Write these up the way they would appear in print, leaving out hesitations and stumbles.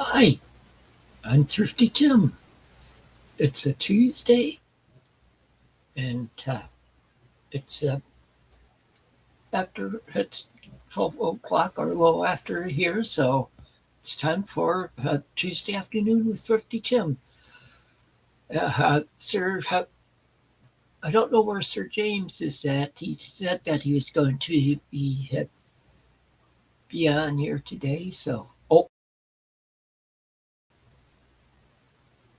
Hi, I'm Thrifty Tim. It's a Tuesday, and it's after it's 12 o'clock or a little after here, so it's time for Tuesday afternoon with Thrifty Tim. Sir, I don't know where Sir James is at. He said that he was going to be on here today, so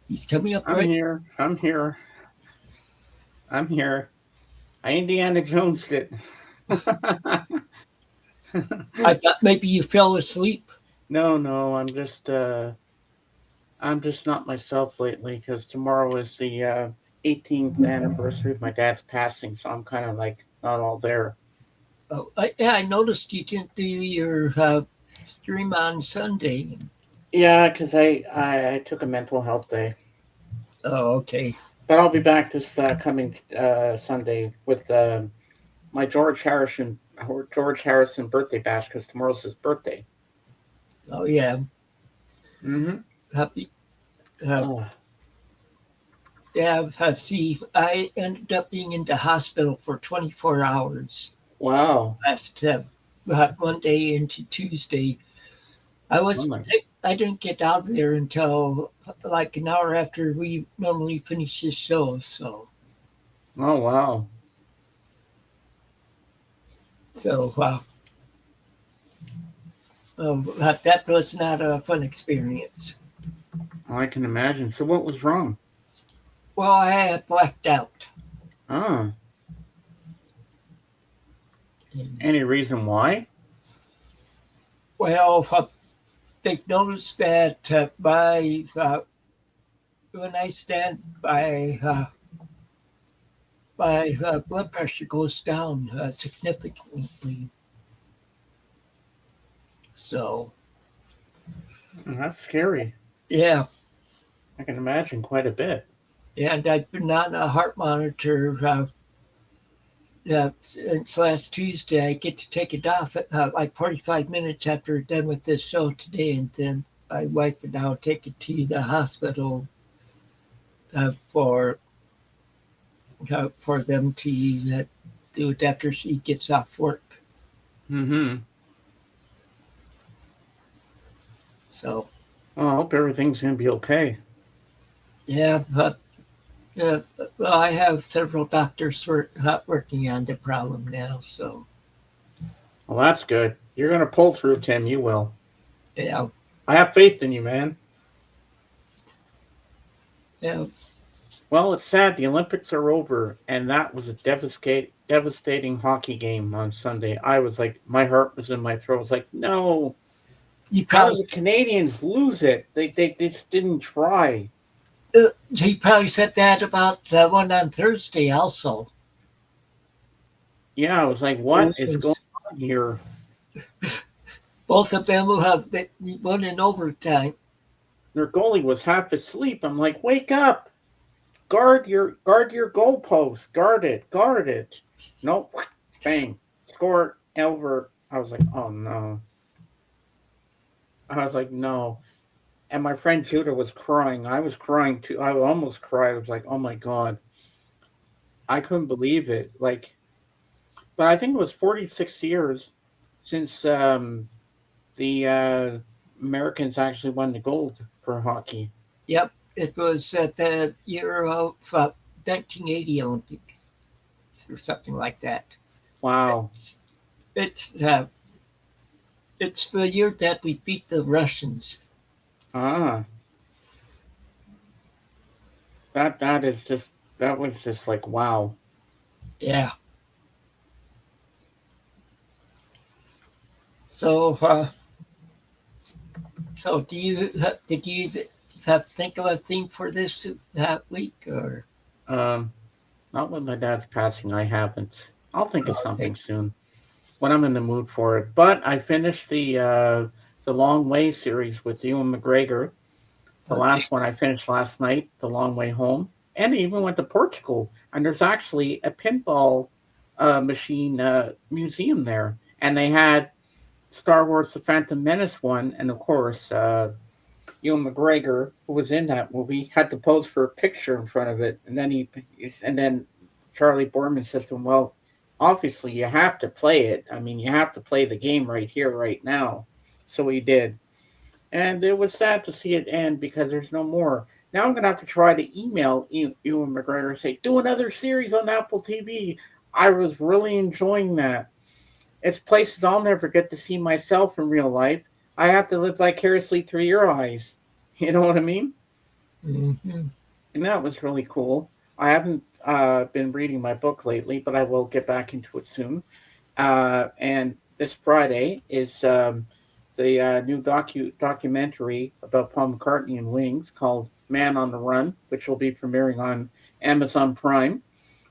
he's coming up I'm right. here. I'm here. I'm here. I Indiana Jones it. I thought maybe you fell asleep. No. I'm just not myself lately because tomorrow is the 18th anniversary of my dad's passing, so I'm kind of like not all there. Oh, yeah, I noticed you didn't do your stream on Sunday. Yeah, because I took a mental health day, Oh, okay. but I'll be back this coming Sunday with my George Harrison birthday bash because tomorrow's his birthday. Oh, yeah. Mm-hmm. Happy. Uh, Oh, yeah, see, I ended up being in the hospital for 24 hours wow. last Monday into Tuesday. I Oh was my. I didn't get out of there until like an hour after we normally finish this show. Oh wow. So that was not a fun experience. I can imagine. So what was wrong? Well, I had blacked out. Ah, And, any reason why? well, they noticed that when I stand my blood pressure goes down significantly. So That's scary. yeah, I can imagine quite a bit. and I've been on a heart monitor since last Tuesday. I get to take it off at like 45 minutes after we're done with this show today, and then my wife and I'll take it to the hospital for them to do it after she gets off work. Mm-hmm. So Well, I hope everything's gonna be okay. yeah, but uh, well, I have several doctors working on the problem now. So Well, that's good. You're gonna pull through, Tim. You will. yeah, I have faith in you, man. yeah, Well, it's sad the Olympics are over, and that was a devastating hockey game on Sunday. I was like, my heart was in my throat. I was like, no, you how probably did the Canadians lose it? They just didn't try. he probably said that about the one on Thursday also. Yeah, I was like, what is going on here? Both of them will have won in overtime. Their goalie was half asleep. I'm like, wake up, guard your goalpost, guard it. Nope, bang, score over. I was like, oh no. I was like, no. And my friend Judah was crying. I was crying too. I almost cried. I was like, oh my god, I couldn't believe it. Like, but I think it was 46 years since the Americans actually won the gold for hockey. Yep, it was at the year of 1980 Olympics or something like that. Wow. It's it's uh, it's the year that we beat the Russians. Ah, that was just like wow. Yeah. So so did you have think of a theme for this that week or Um, Not with my dad's passing. I haven't. I'll think of okay? something soon when I'm in the mood for it. But I finished the Long Way series with Ewan McGregor. The Okay. last one I finished last night, The Long Way Home, and I even went to Portugal. And there's actually a pinball machine museum there, and they had Star Wars: The Phantom Menace one, and of course Ewan McGregor, who was in that movie, had to pose for a picture in front of it, and then Charlie Borman says to him, "Well, obviously you have to play it. I mean, you have to play the game right here, right now." So he did, and it was sad to see it end because there's no more. Now I'm gonna have to try to email Ewan McGregor and say, "Do another series on Apple TV." I was really enjoying that. It's places I'll never get to see myself in real life. I have to live vicariously through your eyes. You know what I mean? Mm-hmm. And that was really cool. I haven't been reading my book lately, but I will get back into it soon. And this Friday is the new documentary about Paul McCartney and Wings called Man on the Run, which will be premiering on Amazon Prime,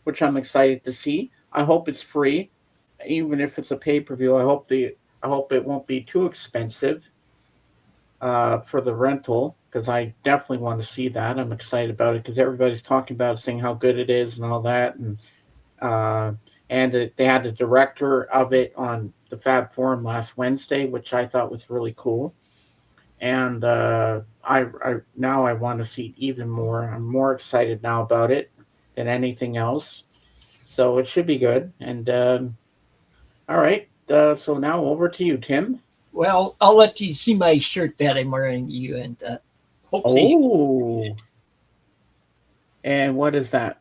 which I'm excited to see. I hope it's free, even if it's a pay per view. I hope it won't be too expensive for the rental because I definitely want to see that. I'm excited about it because everybody's talking about it, saying how good it is and all that, uh, they had the director of it on the Fab Forum last Wednesday, which I thought was really cool. And I now I want to see it even more. I'm more excited now about it than anything else. So it should be good. And all right, so now over to you, Tim. Well, I'll let you see my shirt that I'm wearing you, and hopefully Oh, and what is that?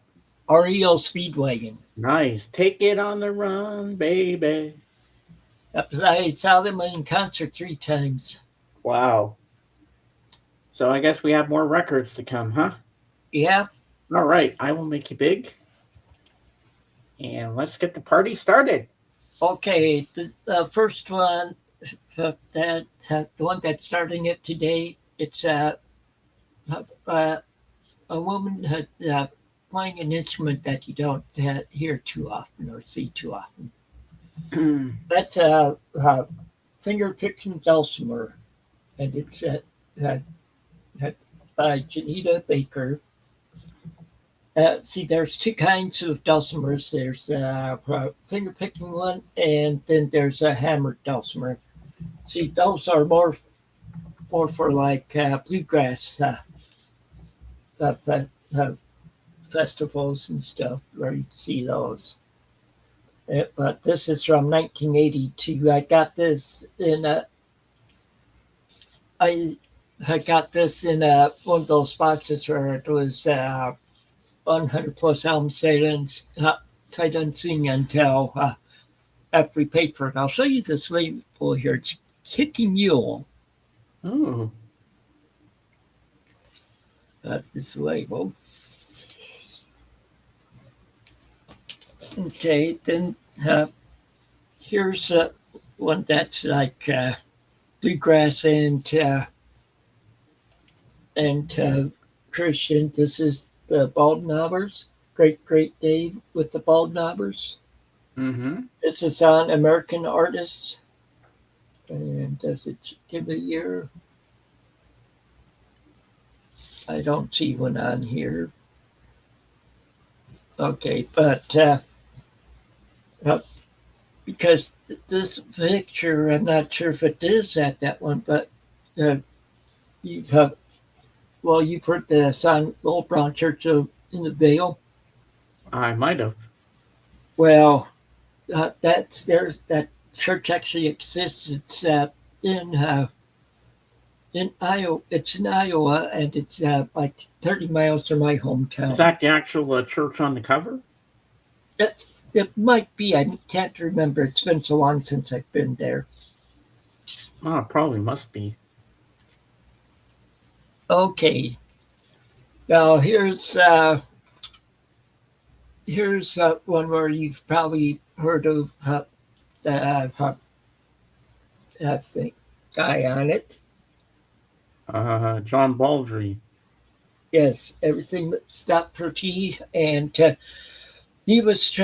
REO Speedwagon. Nice. Take it on the run, baby. I saw them in concert 3 times. Wow. So I guess we have more records to come, huh? Yeah. All right. I will make you big. And let's get the party started. Okay. The first one, the one that's starting it today, it's a woman playing an instrument that you don't hear too often or see too often. That's a finger picking dulcimer, and it's uh, by Janita Baker. See, there's two kinds of dulcimers. There's a finger picking one, and then there's a hammered dulcimer. See, those are more for like bluegrass uh, uh, festivals and stuff where you see those. But this is from 1982. I got this in I I got this in one of those boxes where it was 100 plus albums. So I didn't sing until after we paid for it. I'll show you this label here. It's Kicking Mule. Oh. This label. Okay, then here's one that's like bluegrass and Christian. This is the Bald Knobbers. Great Dave with the Bald Knobbers. Mm-hmm. This is on American Artists. And does it give a year? I don't see one on here. Okay, but because this picture, I'm not sure if it is at that one, but you've you've heard the song "Old Brown Church in the Vale." I might have. Well, that church actually exists. It's in Iowa. It's in Iowa, and it's like 30 miles from my hometown. Is that the actual church on the cover? It might be. I can't remember. It's been so long since I've been there. Oh, it probably must be. Okay. Now here's one where you've probably heard of the guy on it. John Baldry. Yes, everything stopped for tea, and he was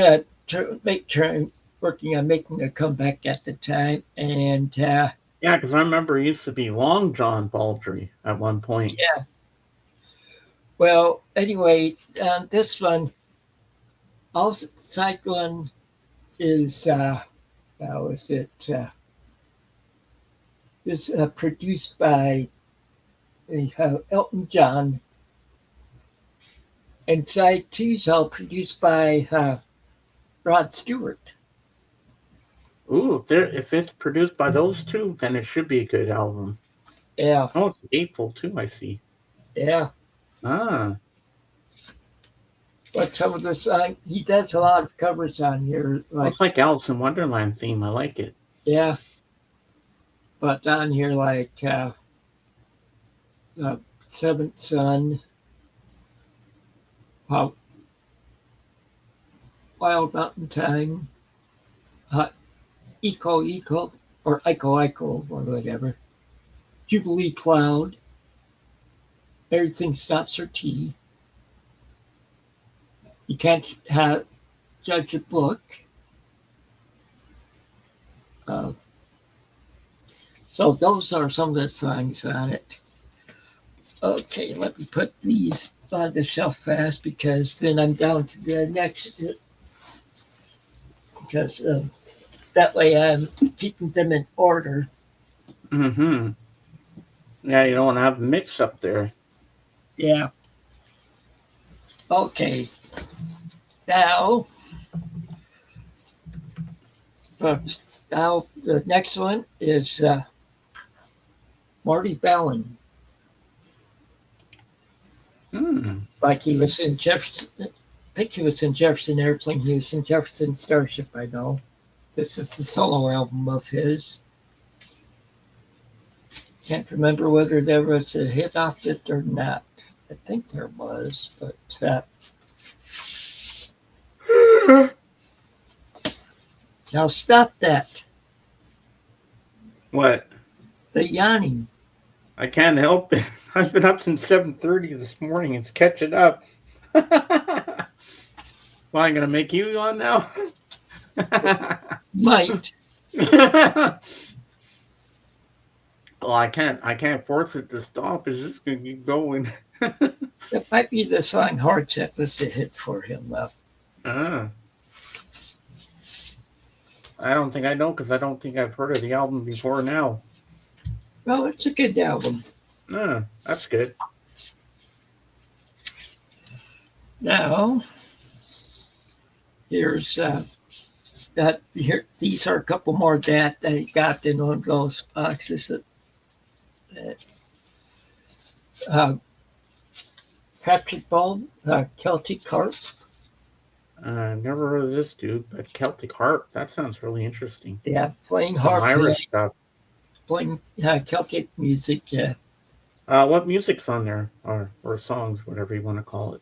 working on making a comeback at the time, and yeah, because I remember he used to be Long John Baldry at one point. Yeah. Well, anyway, this one, side one is how is it? Is produced by we have Elton John, and side two's all produced by Rod Stewart. Ooh, if it's produced by those two, then it should be a good album. Yeah, Oh, it's April too. I see. yeah. Ah, But some of the songs, he does a lot of covers on here. well, Like, it's like Alice in Wonderland theme. I like it. yeah, but on here, like Seventh Son, uh, Wild Mountain Time, uh, Eco Eco, or Ico Ico, or whatever. Jubilee Cloud, Everything Stops for Tea. You can't judge a book. Uh, so those are some of the songs on it. Okay, let me put these on the shelf fast because then I'm down to the next. Because that way I'm keeping them in order. Mm-hmm. Yeah, you don't want to have a mix up there. Yeah. Okay. Now, the next one is Marty Ballin. Like he was in Jefferson. I think he was in Jefferson Airplane. He was in Jefferson Starship. I know. This is the solo album of his. Can't remember whether there was a hit off it or not. I think there was, but now stop that. What? The yawning. I can't help it. I've been up since 7:30 this morning. It's catching up. Well, I'm gonna make you yawn now. Might. Well, I can't force it to stop. It's just gonna keep going. It might be the song Hearts that was a hit for him. I don't think I know because I don't think I've heard of the album before now. Well, it's a good album. That's good. Now, here's that. Here, these are a couple more that I got in one of those boxes. Patrick Ball, Celtic Harp. Never heard of this dude, but Celtic Harp. That sounds really interesting. Yeah, playing harp. Irish stuff. Playing Celtic music. What music's on there, or songs, whatever you want to call it?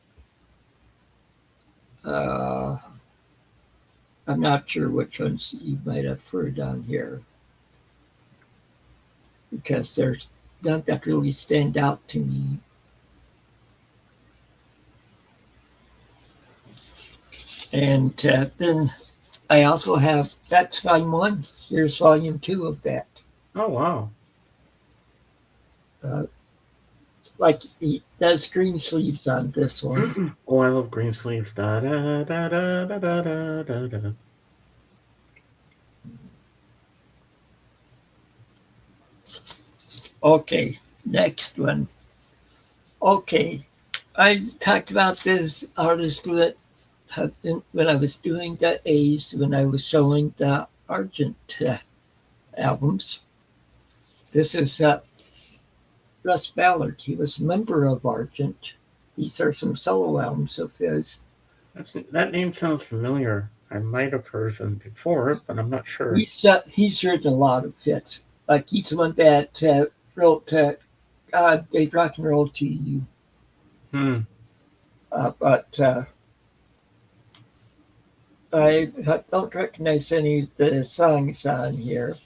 I'm not sure which ones you might have heard on here because there's none that really stand out to me. And then I also have, that's volume 1. Here's volume 2 of that. Oh, wow. Like he does green sleeves on this one. Oh, I love green sleeves. Da, da, da, da, da, da, da, da. Okay, next one. Okay, I talked about this artist when I was doing the A's, when I was showing the Argent albums. This is Russ Ballard. He was a member of Argent. These are some solo albums of his. That name sounds familiar. I might have heard of him before, but I'm not sure. He's written a lot of hits. Like he's the one that wrote God Gave Rock and Roll to You. But I don't recognize any of the songs on here.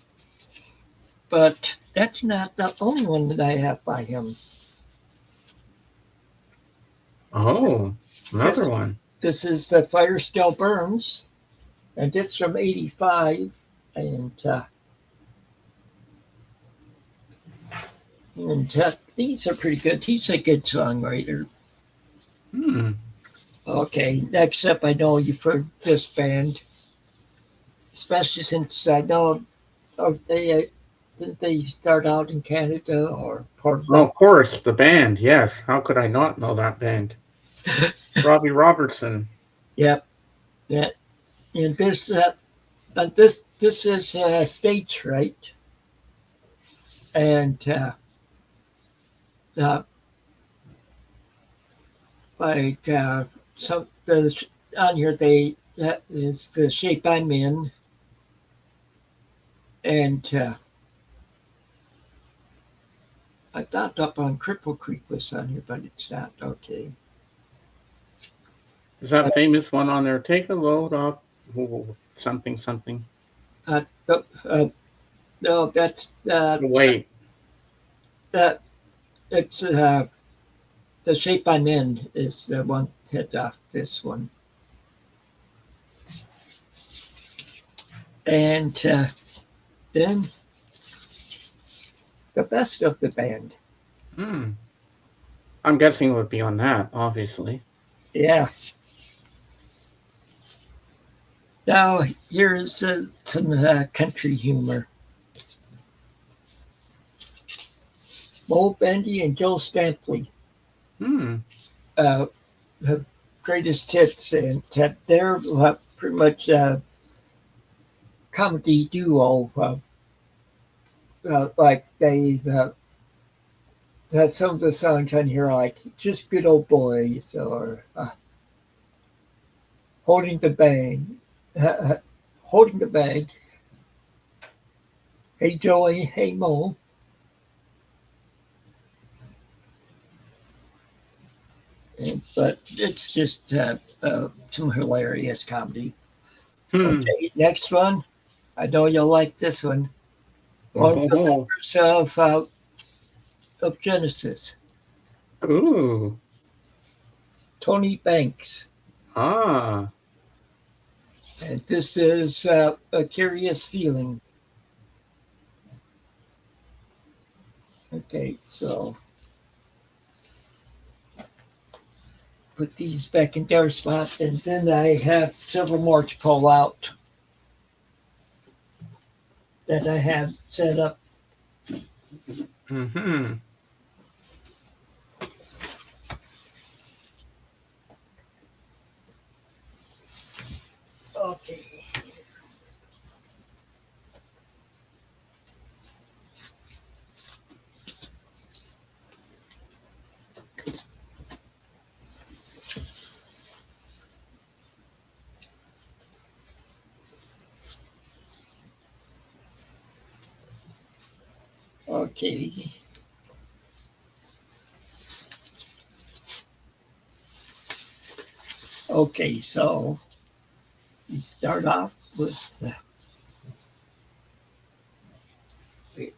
But that's not the only one that I have by him. Oh, another one. This is The Fire Still Burns, and it's from '85. And these are pretty good. He's a good songwriter. Okay, next up, I know you've heard this band, especially since I know they didn't they start out in Canada or part of Well, that? of course, the band. Yes. How could I not know that band? Robbie Robertson. Yep. That and this is states right, and uh, like some on here they that is the shape I'm in, and I thought up on Cripple Creek was on here, but it's not. Okay. Is that famous one on there? Take a load off. Ooh, something, something. Uh, no, that's Wait. that it's the shape I'm in is the one that off this one, and then the best of the band. Hmm. I'm guessing it would be on that, obviously. Yeah. Now here's some country humor. Mo Bendy and Joe Stampley, Hmm. uh, the greatest hits, and they're pretty much comedy duo. Like they have some of the songs on here, like "Just Good Old Boys" or "Holding the Bag," "Holding the Bag." Hey Joey, hey Mo. But it's just some hilarious comedy. Hmm. Okay, next one. I know you'll like this one. One of the Oh. members of Genesis, Ooh. Tony Banks. Ah. And this is A Curious Feeling. Okay, so put these back in their spot, and then I have several more to call out that I have set up. Hmm. Okay. Okay. Okay, so we start off with wait.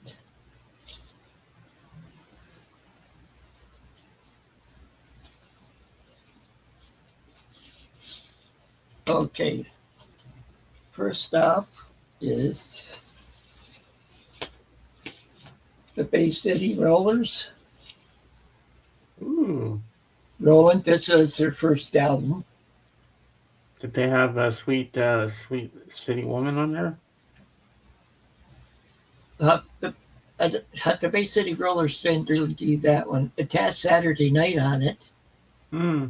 Okay, first up is the Bay City Rollers. Ooh. Roland, this is their first album. Did they have a sweet city woman on there? The the Bay City Rollers didn't really do that one. It has Saturday Night on it. Hmm.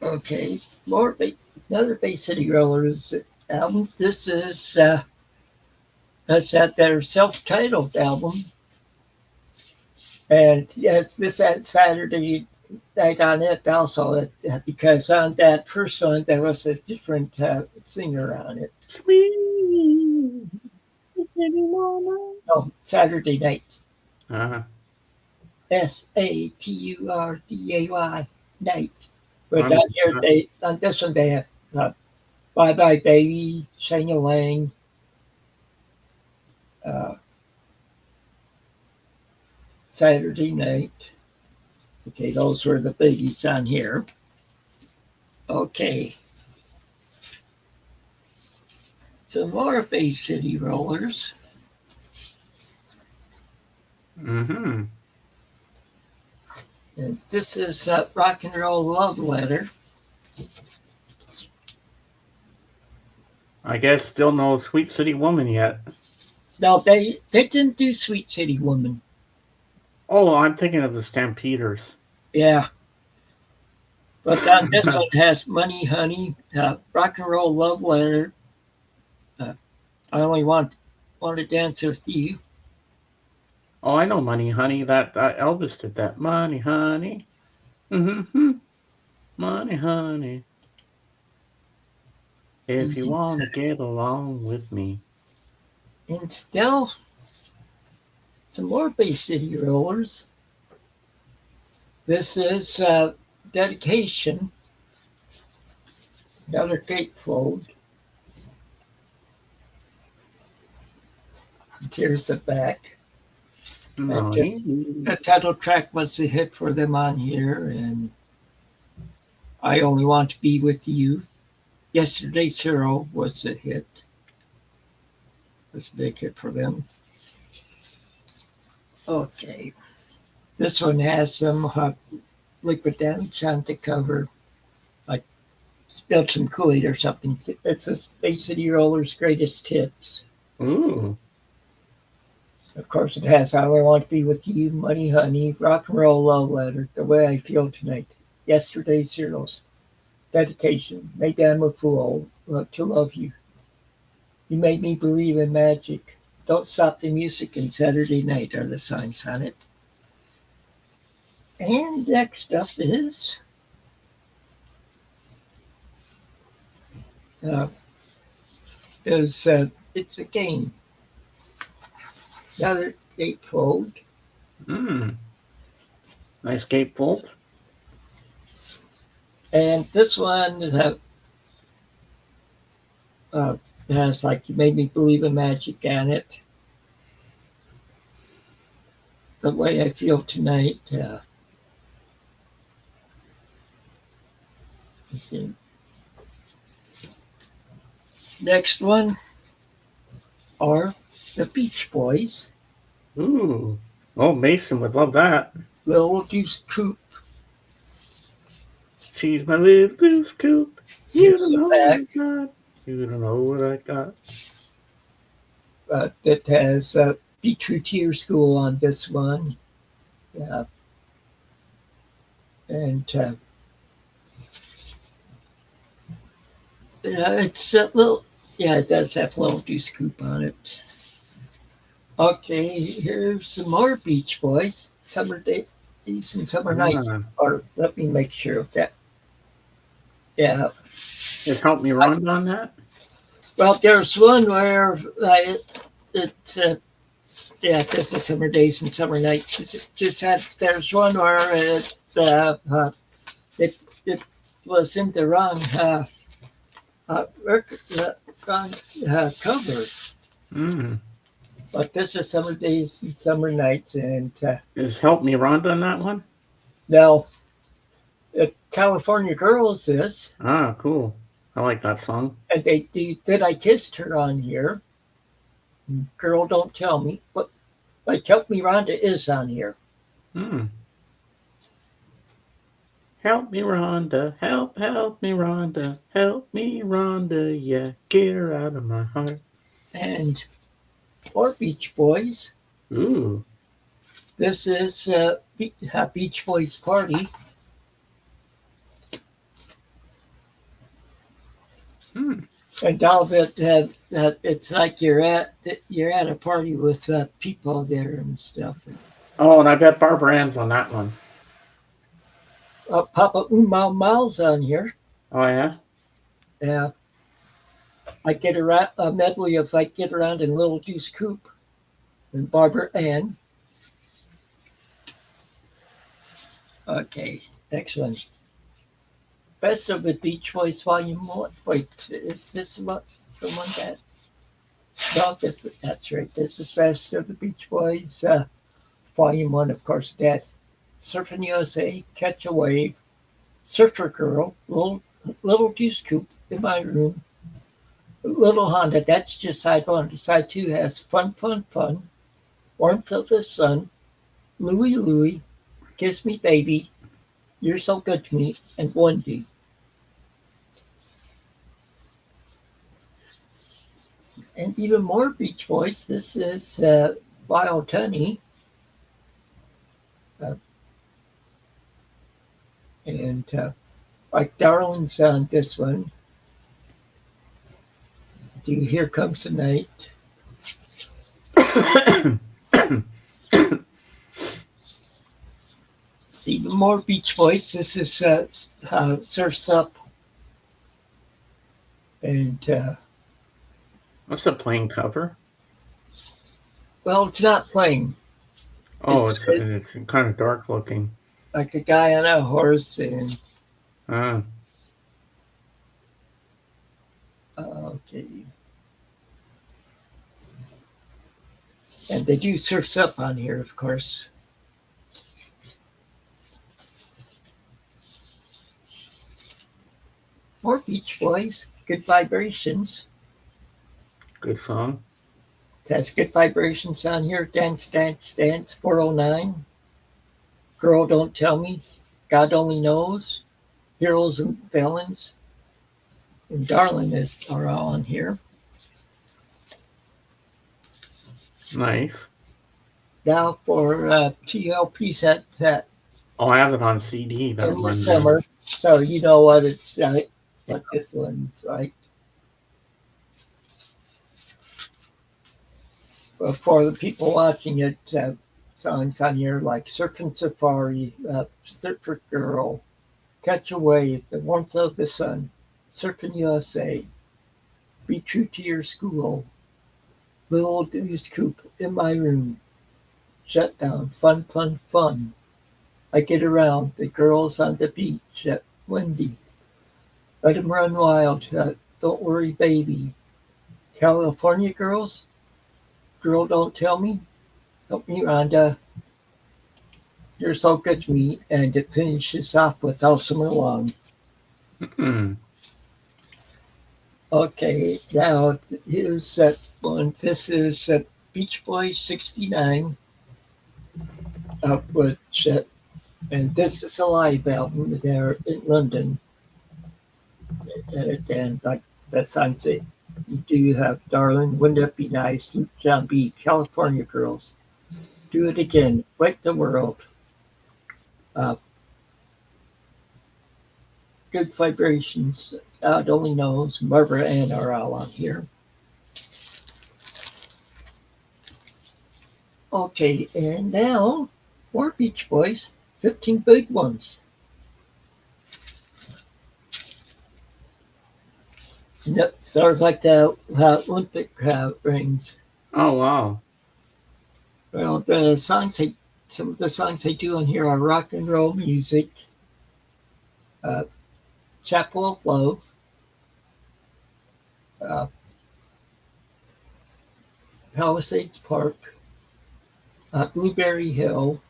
Okay, another Bay City Rollers album. This is that's at their self-titled album, and yes, this had Saturday Night on it also because on that first one there was a different singer on it. Sweet city woman. No, Saturday Night. Uh-huh. Saturday night. But I'm, on here on this one they have Bye Bye Baby, Shang Lang, uh, Saturday Night. Okay, those were the biggies on here. Okay. Some more Bay City Rollers. mm-hmm. And this is Rock and Roll Love Letter. I guess still no Sweet City Woman yet. No, they didn't do Sweet City Woman. Oh, I'm thinking of the Stampeders. Yeah. But this one has Money Honey, Rock and Roll Love Letter, I Only Want to Dance With You. Oh, I know Money Honey. That Elvis did that. Money Honey. Mm-hmm. Money Honey. If you want to get along with me. And still, some more Bay City Rollers. This is Dedication. Another gatefold. Here's the back. No, The title track was a hit for them on here, and I Only Want to Be With You. Yesterday's Hero was a hit. It was a big hit for them. Okay. This one has some liquid damage on the cover, like spilled some Kool-Aid or something. It says Bay City Rollers Greatest Hits. Ooh. Of course, it has I Only Want to Be With You, Money Honey, Rock and Roll Love Letter, The Way I Feel Tonight, Yesterday's Heroes, Dedication, Maybe I'm a Fool, Love to Love You. You Made Me Believe in Magic, Don't Stop the Music, and Saturday Night are the songs on it. And next up is It's a Game. Another gatefold. Nice gatefold. And this one has like You Made Me Believe in Magic on it. The Way I Feel Tonight. Okay. Next one are the Beach Boys. Ooh. Oh, Mason would love that. Little Deuce Coupe. She's my little Deuce Coupe. You Here's don't know the what I back. got. You don't know what I got. That has Be True to Your School on this one. Yeah. And it's a little, it does have Little Deuce Coupe on it. Okay, here's some more Beach Boys. Summer Days and Summer Nights. Or let me make sure of that. Yeah. It helped me run on that? Well, there's one where this is Summer Days and Summer Nights. There's one where it was in the wrong cover. But this is Summer Days and Summer Nights, and is Help Me Rhonda on that one? No, California Girls is. Ah, cool. I like that song. And they do That I Kissed Her on here. Girl Don't Tell Me, but like Help Me Rhonda is on here. Help me, Rhonda. Help me, Rhonda. Help me, Rhonda. Yeah, get her out of my heart. And or Beach Boys. Ooh. This is Beach Boys Party. And all of it, it's like you're at a party with people there and stuff. Oh, and I bet Barbara Ann's on that one. Papa Mal's on here. Oh, yeah? Yeah. I Get Around, a medley of I Get Around in Little Deuce Coupe and Barbara Ann. Okay, next one. Best of the Beach Boys Volume 1. Wait, is this about the one that? No, that's right. This is Best of the Beach Boys Volume 1, of course. That's Surfing USA, Catch a Wave, Surfer Girl, Little Deuce Coupe, In My Room, Little Honda, that's just side 1. Side 2 has Fun, Fun, Fun, Warmth of the Sun, Louie Louie, Kiss Me Baby, You're So Good to Me, and One D. And even more Beach Boys. This is Wild Honey. Uh, and like Darling's on this one. Do you Here Comes the Night? Even more Beach Boys. This is Surf's Up. And, What's the plain cover? well, it's not plain. Oh, it's kind of dark looking. Like a guy on a horse and, Ah, okay. And they do Surf's Up on here, of course. More Beach Boys. Good Vibrations. good song. It has Good Vibrations on here. Dance, Dance, Dance, 409. Girl, Don't Tell Me. God Only Knows. Heroes and Villains. And Darling are all on here. Nice. Now for TLP set that Oh, I have it on CD. That in the one. summer. So you know what it's like. What this one's like. But for the people watching it, songs on here like Surfing Safari, Surfer Girl, Catch a Wave, The Warmth of the Sun, Surfing USA, Be True to Your School, Little Deuce Coop, In My Room, Shutdown, Fun, Fun, Fun, I Get Around, The Girls on the Beach, Wendy, Let 'Em Run Wild, Don't Worry Baby, California Girls, Girl Don't Tell Me, Help Me Rhonda, You're So Good to Me, and it finishes off with All Summer Long. Mm-hmm. Okay, now here's that one. This is Beach Boys 69, which, and this is a live album there in London. And like that song say, you do have Darling, Wouldn't That Be Nice, Luke John B, California Girls, Do It Again, Wake the World, Good Vibrations, God Only Knows, Barbara Ann are all on here. Okay, and now more Beach Boys, 15 Big Ones. Yep, sort of like the Olympic rings. Oh, wow. Well, some of the songs they do on here are rock and roll music, Chapel of Love, Palisades Park, Blueberry Hill,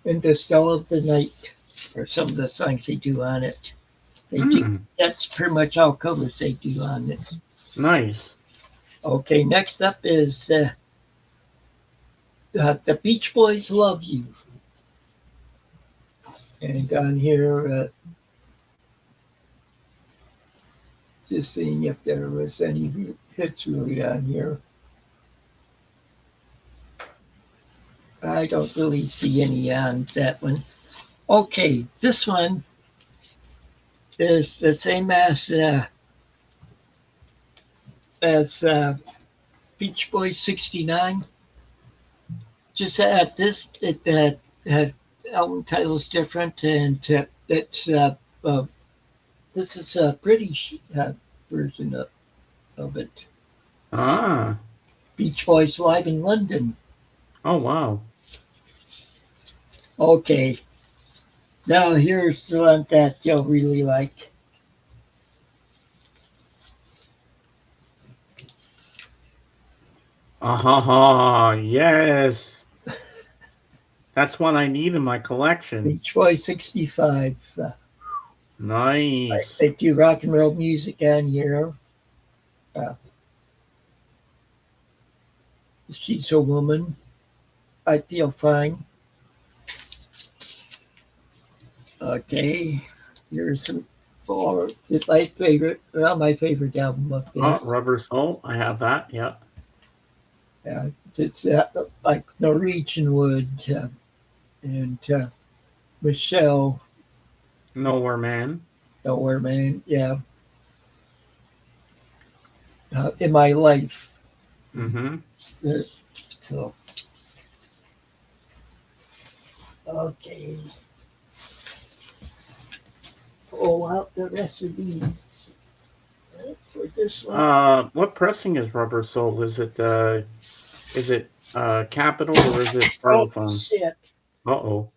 and The Still of the Night are some of the songs they do on it. That's pretty much all covers they do on it. Nice. Okay, next up is The Beach Boys Love You. And on here, just seeing if there was any hits really on here. I don't really see any on that one. Okay, this one is the same as Beach Boys 69. Just that this album title is different, and it's this is a British version of it. Ah. Beach Boys Live in London. Oh, wow. Okay. Now here's the one that you'll really like. Ah, yes. That's one I need in my collection. Beach Boys 65. Nice. They do rock and roll music on here. She's a Woman. I Feel Fine. Okay. Here's some or it's my favorite, well, my favorite album of Oh, this. Rubber Soul. I have that. Yeah. It's like Norwegian Wood and Michelle, Nowhere Man. Nowhere Man, yeah, in my life. Mm-hmm. Uh, so, okay, pull out the rest of these for this one. What pressing is Rubber Soul? Is it Capital or is it Oh, Parlophone? shit. Uh-oh.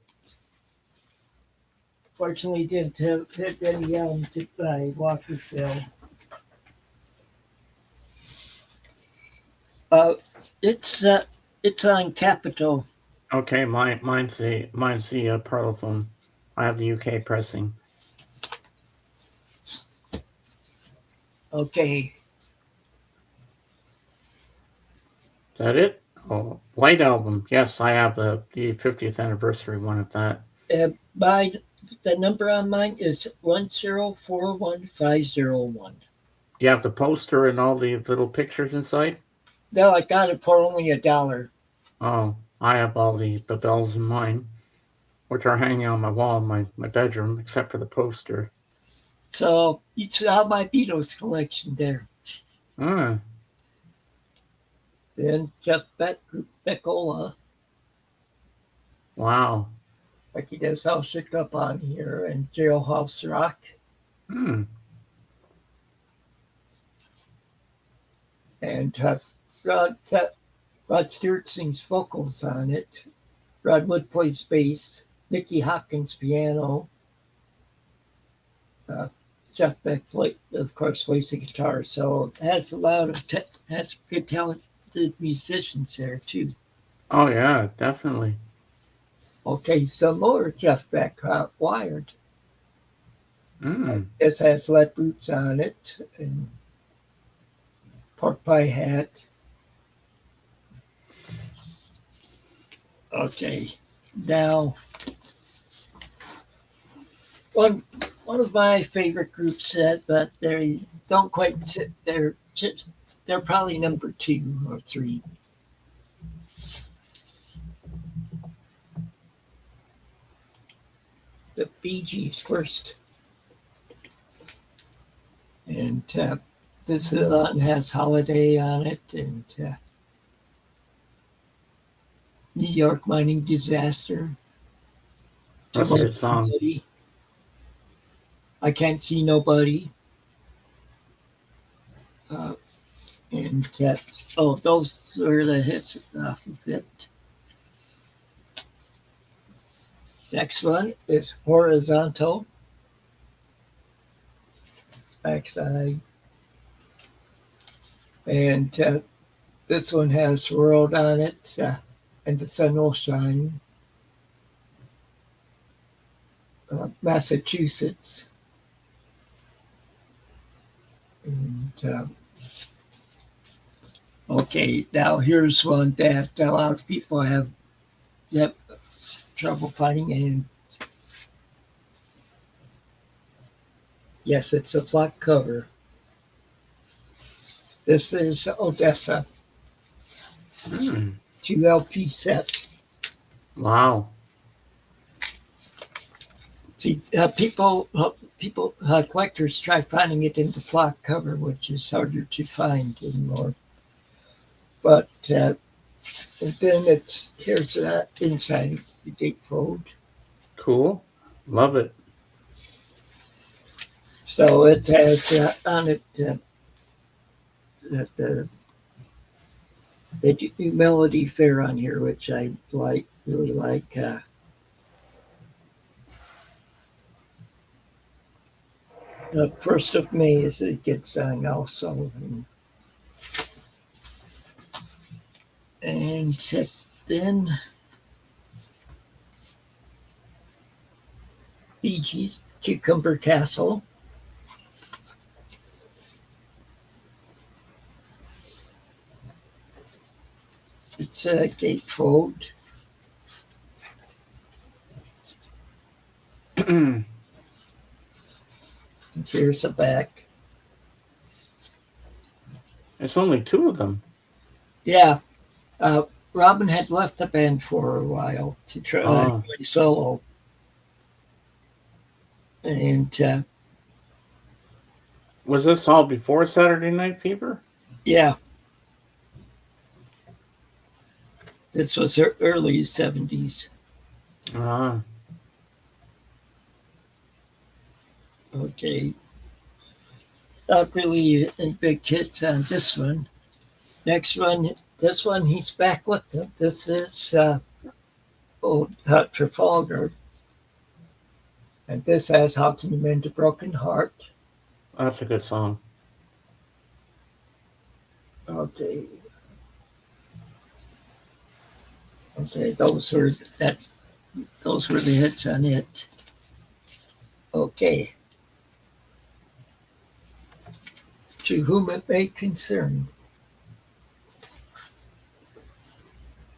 Fortunately, didn't hit any albums by Walkerville. Uh, it's uh, it's on Capitol. Okay, mine's the Parlophone. I have the UK pressing. Okay, Is that it? Oh, White Album. Yes, I have the 50th anniversary one of that. my the number on mine is 1041501. You have the poster and all the little pictures inside? No, I got it for only $1. Oh, I have all the bells in mine, which are hanging on my wall in my bedroom, except for the poster. So you saw my Beatles collection there. Ah, Then Jeff Beck, Beckola, wow. like he does All Shook Up on here, and Jailhouse Rock, Hmm. and Rod Stewart sings vocals on it. Rod Wood plays bass. Nicky Hopkins piano. Uh, Jeff Beck, of course, plays the guitar. So it has a lot of has good talented musicians there too. Oh yeah, definitely. Okay, some more Jeff Beck, Wired. Hmm. This has Lead Boots on it and Pork Pie Hat. Okay, now one of my favorite groups but they don't quite. They're probably number 2 or 3. The Bee Gees first, and this one has Holiday on it, and New York mining disaster. What's Tomorrow, his song? I can't see nobody. And those are the hits off of it. Next one is Horizontal. Backside. And this one has World on it, and the sun will shine. Massachusetts. And okay, now here's one that a lot of people have trouble finding, and yes, it's a flat cover. This is Odessa, Hmm. 2 LP set. Wow. See, collectors try finding it in the flat cover, which is harder to find anymore. But and then here's that inside the gatefold. Cool. Love it. So it has on it the they do Melody Fair on here, which I really like. The 1st of May is it gets on also, and then Bee Gees, Cucumber Castle. It's a gatefold. And here's the back. It's only 2 of them. Yeah. Robin had left the band for a while to try to play solo. And was this all before Saturday Night Fever? Yeah. This was early 70s. Okay. Not really any big hits on this one. Next one, this one, he's back with them. This is Old Trafalgar. And this has How Can You Mend a Broken Heart? That's a good song. Okay. Okay, those were the hits on it. Okay. To Whom It May Concern.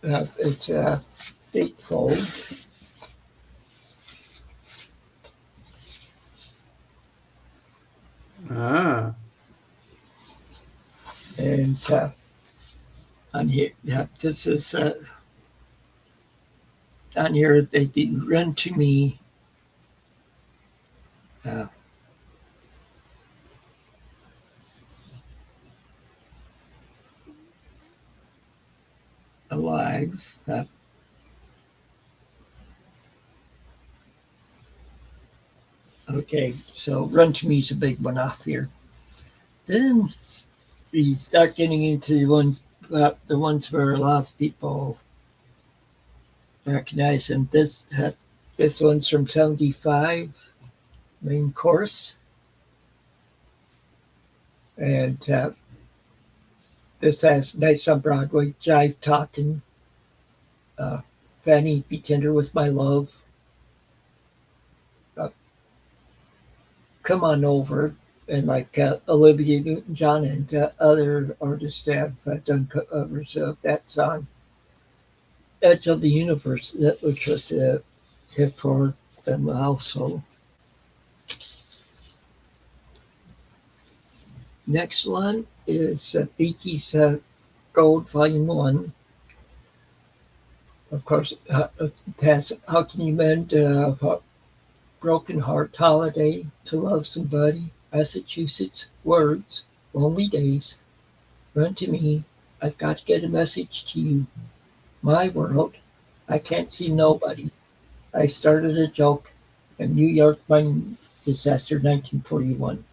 It's a gatefold. And on here, this is on here. They did Run to Me. Alive. Okay, so Run to Me is a big one off here. Then we start getting into the ones where a lot of people recognize them. This one's from 75, Main Course. And this has Nights on Broadway, Jive Talking, Fanny, Be Tender With My Love, Come On Over, and like Olivia Newton-John and other artists have done covers of that song. Edge of the Universe, which was a hit for them also. Next one is Bee Gees Gold Volume 1. Of course, it has How Can You Mend a Broken Heart, Holiday, To Love Somebody, Massachusetts, Words, Lonely Days, Run to Me, I've Got to Get a Message to You, My World, I Can't See Nobody, I Started a Joke, and New York Mining Disaster 1941.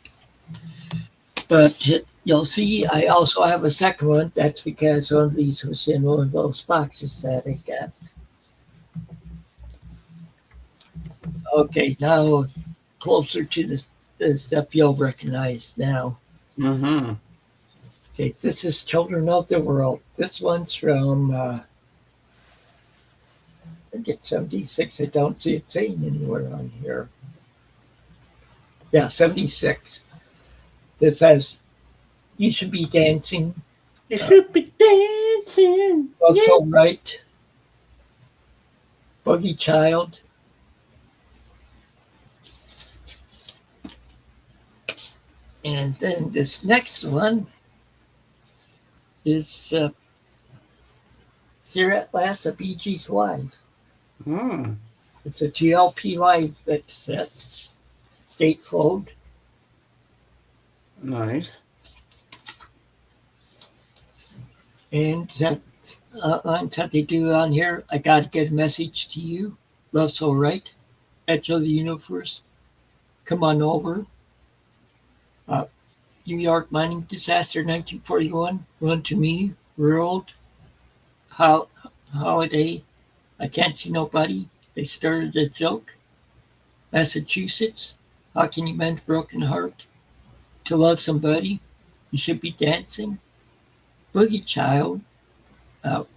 But you'll see, I also have a second one. That's because one of these was in one of those boxes that I got. Okay, now closer to the stuff you'll recognize now. Mm-hmm. Okay, this is Children of the World. This one's from, I think it's 76. I don't see it saying anywhere on here. Yeah, 76. This has You Should Be Dancing. You should be dancing. Love So Right. Boogie Child. And then this next one is Here at Last, a Bee Gees Live. It's a GLP Live set. Gatefold. Nice. And that lines that they do on here. I Got to Get a Message to You. Love So Right. Edge of the Universe. Come On Over. New York Mining Disaster 1941. Run to Me. World. Holiday. I Can't See Nobody. They Started a Joke. Massachusetts. How Can You Mend a Broken Heart? To Love Somebody. You Should Be Dancing. Boogie Child.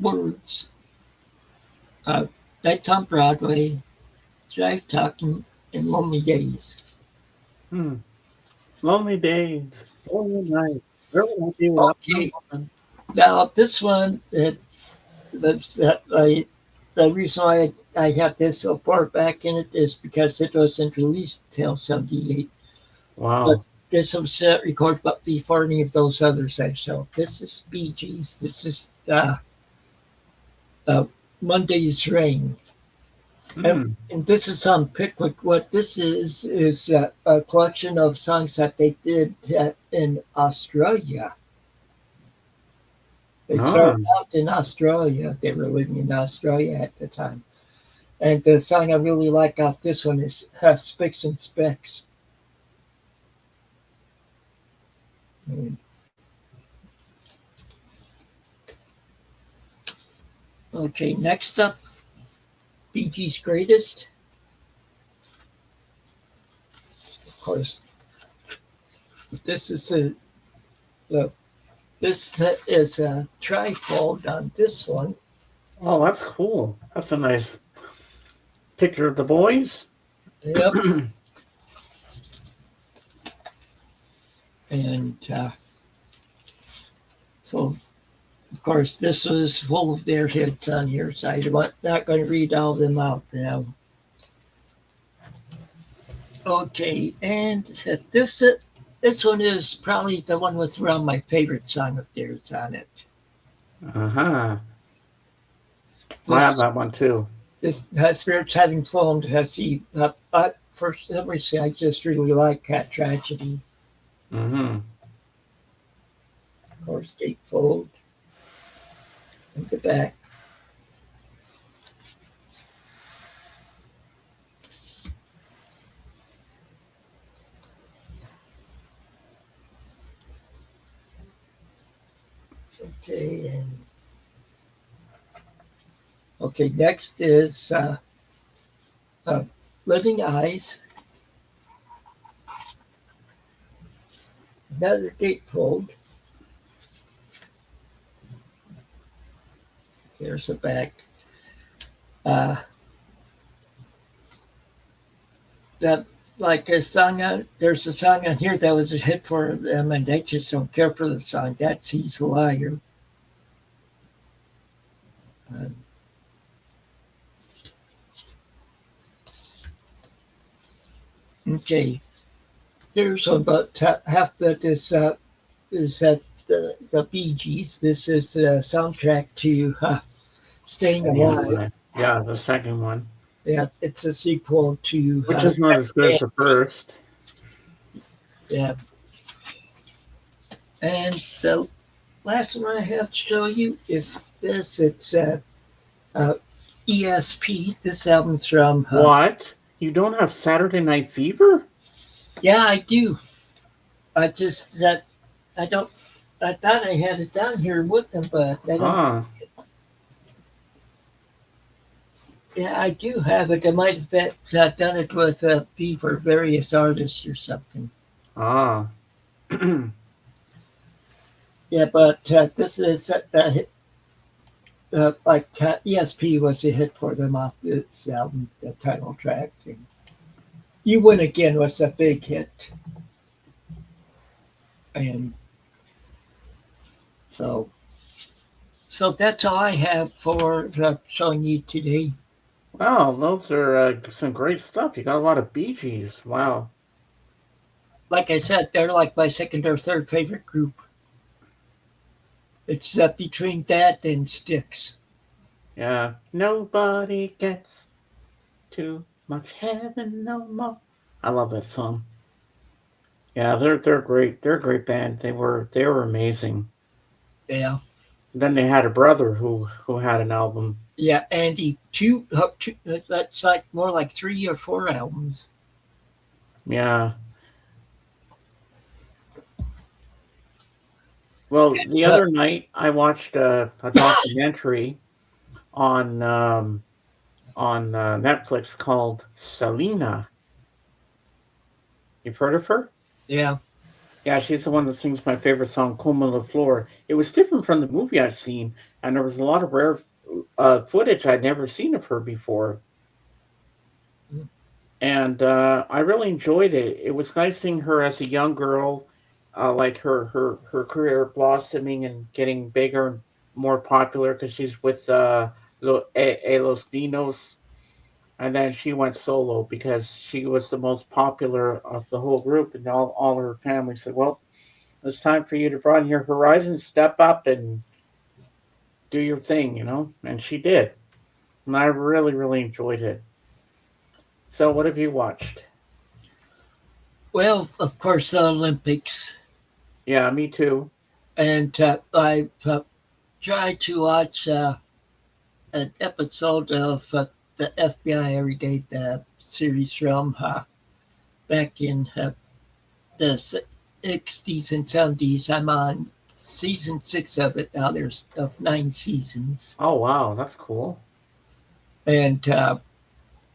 Words. Nights on Broadway. Jive Talking, and Lonely Days. Lonely Days. Lonely Nights. Okay. Now this one, the reason why I have this so far back in it is because it wasn't released until 78. But Wow. this was recorded before any of those others. So this is Bee Gees. This is uh, Monday's Rain. And, Hmm. and this is on Pickwick. What this is a collection of songs that they did in Australia. They Ah. started out in Australia. They were living in Australia at the time. And the song I really like off this one is Spicks and Specks. Mm. Okay, next up, Bee Gees' Greatest. Of course, this is the this is a trifold on this one. Oh, that's cool. That's a nice picture of the boys. Yep, and so of course this was full of their hits on here. So I'm not going to read all of them out now. Okay, and this one is probably the one with around my favorite song of theirs on it. Uh-huh. I have This that one too. this spirits having flown to see. For some reason, I just really like Cat Tragedy. Mm-hmm. Of course, Gatefold in the back. Okay, and okay. Next is uh, Living Eyes. Another Gatefold. There's the back. Uh, that like a song on there's a song on here that was a hit for them and they just don't care for the song. That's He's a Liar. Um, okay, here's one about half that is that the Bee Gees. This is the soundtrack to Staying Alive. Anyway, yeah, the second one, Yeah, it's a sequel to which is not as good as the first. yeah. And the last one I have to show you is this. It's uh, ESP. This album's from. What? You don't have Saturday Night Fever? Yeah, I do. I just that I don't. I thought I had it down here with them, but I don't. Ah, Yeah, I do have it. I might have done it with B for various artists or something. ah. Yeah, but this is like ESP was a hit for them off this album, the title track. And You Win Again was a big hit. And so that's all I have for showing you today. Wow, those are some great stuff. You got a lot of Bee Gees. Wow. Like I said, they're like my second or third favorite group. It's between that and Styx. Yeah. Nobody gets too much heaven no more. I love that song. Yeah, they're great. They're a great band. They were amazing. Yeah. Then they had a brother who had an album. Yeah, Andy, that's like more like 3 or 4 albums. Yeah. Well, the Uh, other night I watched a documentary on Netflix called Selena. You've heard of her? yeah. Yeah, she's the one that sings my favorite song, "Como la Flor." It was different from the movie I've seen, and there was a lot of rare footage I'd never seen of her before, and I really enjoyed it. It was nice seeing her as a young girl, like her career blossoming and getting bigger and more popular because she's with Los Ninos, and then she went solo because she was the most popular of the whole group, and all her family said, "Well, it's time for you to broaden your horizons, step up, and do your thing," And she did, and I really, really enjoyed it. So, what have you watched? Well, of course, the Olympics, Yeah, me too. and I tried to watch an episode of the FBI Every Day, the series from back in the 60s and 70s. I'm on season 6 of it now. There's of 9 seasons. Oh, wow, that's cool. And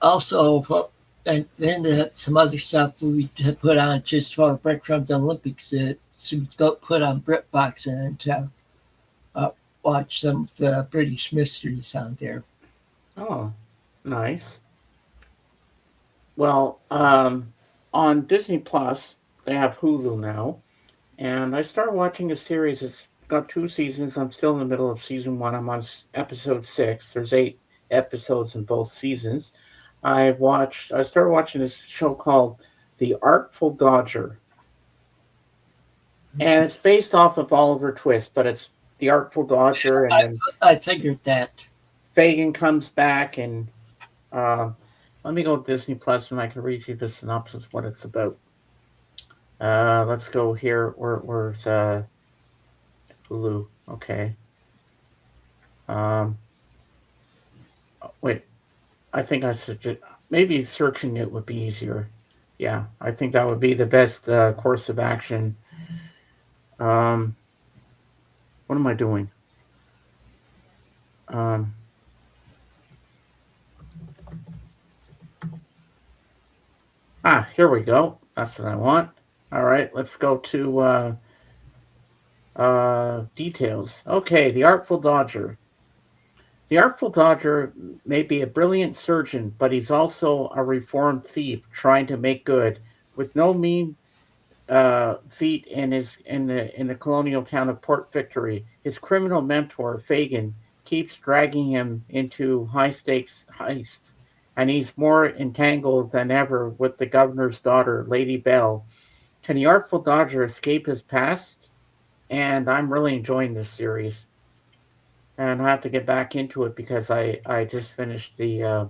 also, and then some other stuff we had put on just for a break from the Olympics. So we got put on BritBox and watch some of the British mysteries on there. Oh, nice. Well, on Disney Plus, they have Hulu now, and I started watching a series. It's got 2 seasons. I'm still in the middle of season 1. I'm on episode 6. There's 8 episodes in both seasons. I started watching this show called The Artful Dodger, and it's based off of Oliver Twist, but it's The Artful Dodger, and then I figured that. Fagin comes back, and let me go to Disney Plus, and I can read you the synopsis, what it's about. Let's go here. Where's Hulu? Okay. Wait. I think I should maybe searching it would be easier. Yeah, I think that would be the best course of action. Um, what am I doing? Um, Here we go. That's what I want. All right, let's go to details. Okay, the Artful Dodger. The Artful Dodger may be a brilliant surgeon, but he's also a reformed thief trying to make good. With no mean feat in the colonial town of Port Victory, his criminal mentor Fagin keeps dragging him into high stakes heists, and he's more entangled than ever with the governor's daughter, Lady Bell. Can the Artful Dodger escape his past? And I'm really enjoying this series, and I have to get back into it because I just finished the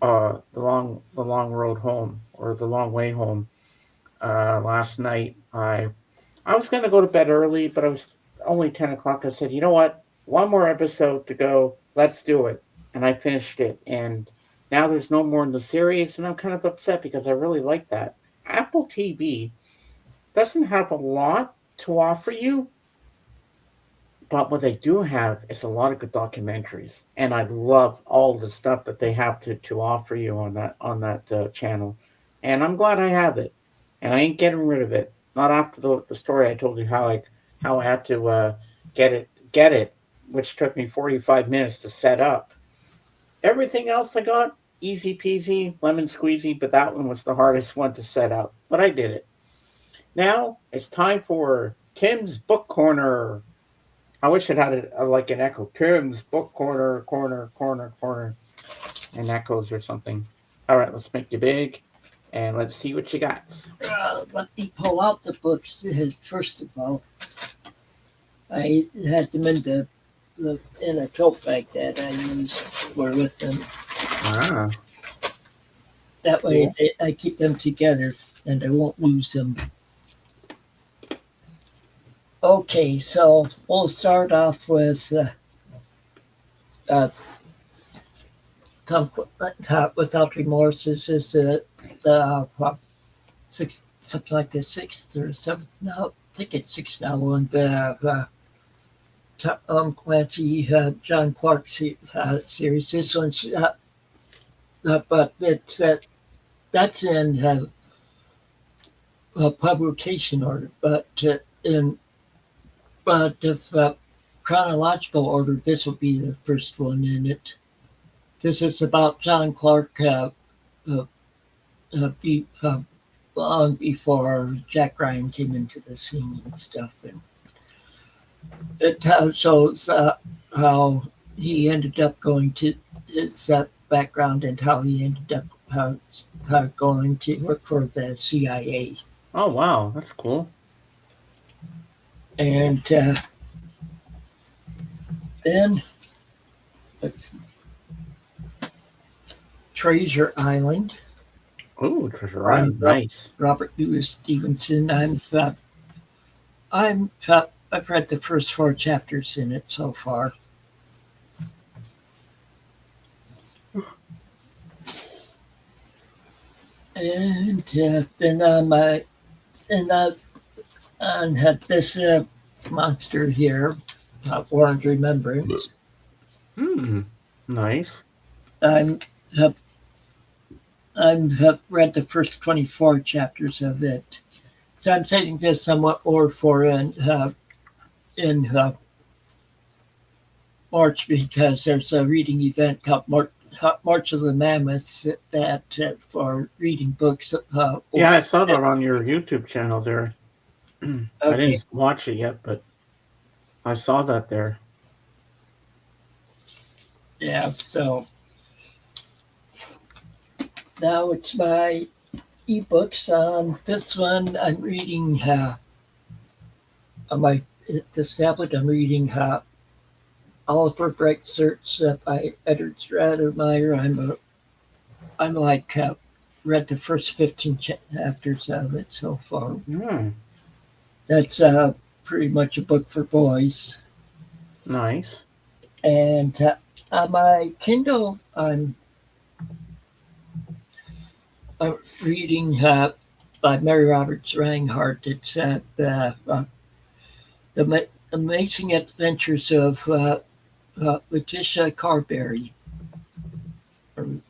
long road home, or the long way home, last night. I was going to go to bed early, but it was only 10 o'clock. I said, you know what? One more episode to go. Let's do it. And I finished it. And now there's no more in the series, and I'm kind of upset because I really like that. Apple TV doesn't have a lot to offer you, but what they do have is a lot of good documentaries, and I love all the stuff that they have to offer you on that channel, and I'm glad I have it, and I ain't getting rid of it. Not after the story I told you how I had to get it, which took me 45 minutes to set up. Everything else I got easy peasy, lemon squeezy, but that one was the hardest one to set up. But I did it. Now it's time for Tim's Book Corner. I wish it had like an echo. Tim's Book Corner, corner, corner, corner, and echoes or something. All right, let's make it big, and let's see what you got. Let me pull out the books. First of all, I had them in a tote bag that I use for with them. Ah, That way, cool. I keep them together and I won't lose them. Okay, so we'll start off with Without Remorse. This is the something like the 6th or 7th now. I think it's 6 now. And Clancy John Clark series. This one's but it's that's in publication order, but if chronological order, this will be the first one in it. This is about John Clark long before Jack Ryan came into the scene and stuff. And it shows how he ended up going to his background and how he ended up going to work for the CIA. Oh, wow. That's cool. And then let's see, Treasure Island. Oh, Treasure Island. Nice. Robert Louis Stevenson. I've read the first 4 chapters in it so far. And then on this monster here, Warren's Remembrance. Nice. I've read the first 24 chapters of it, so I'm taking this somewhat more for in March, because there's a reading event called March of the Mammoths that for reading books. Yeah, I saw that on your YouTube channel there. Okay. I didn't watch it yet, but I saw that there. Yeah, so now it's my ebooks. On this one, I'm reading on this tablet. I'm reading Oliver Bright Search by Edward Stratemeyer. I'm like read the first 15 chapters of it so far. That's pretty much a book for boys. Nice. And on my Kindle, I'm reading by Mary Roberts Rinehart. It's the Amazing Adventures of Letitia Carberry. And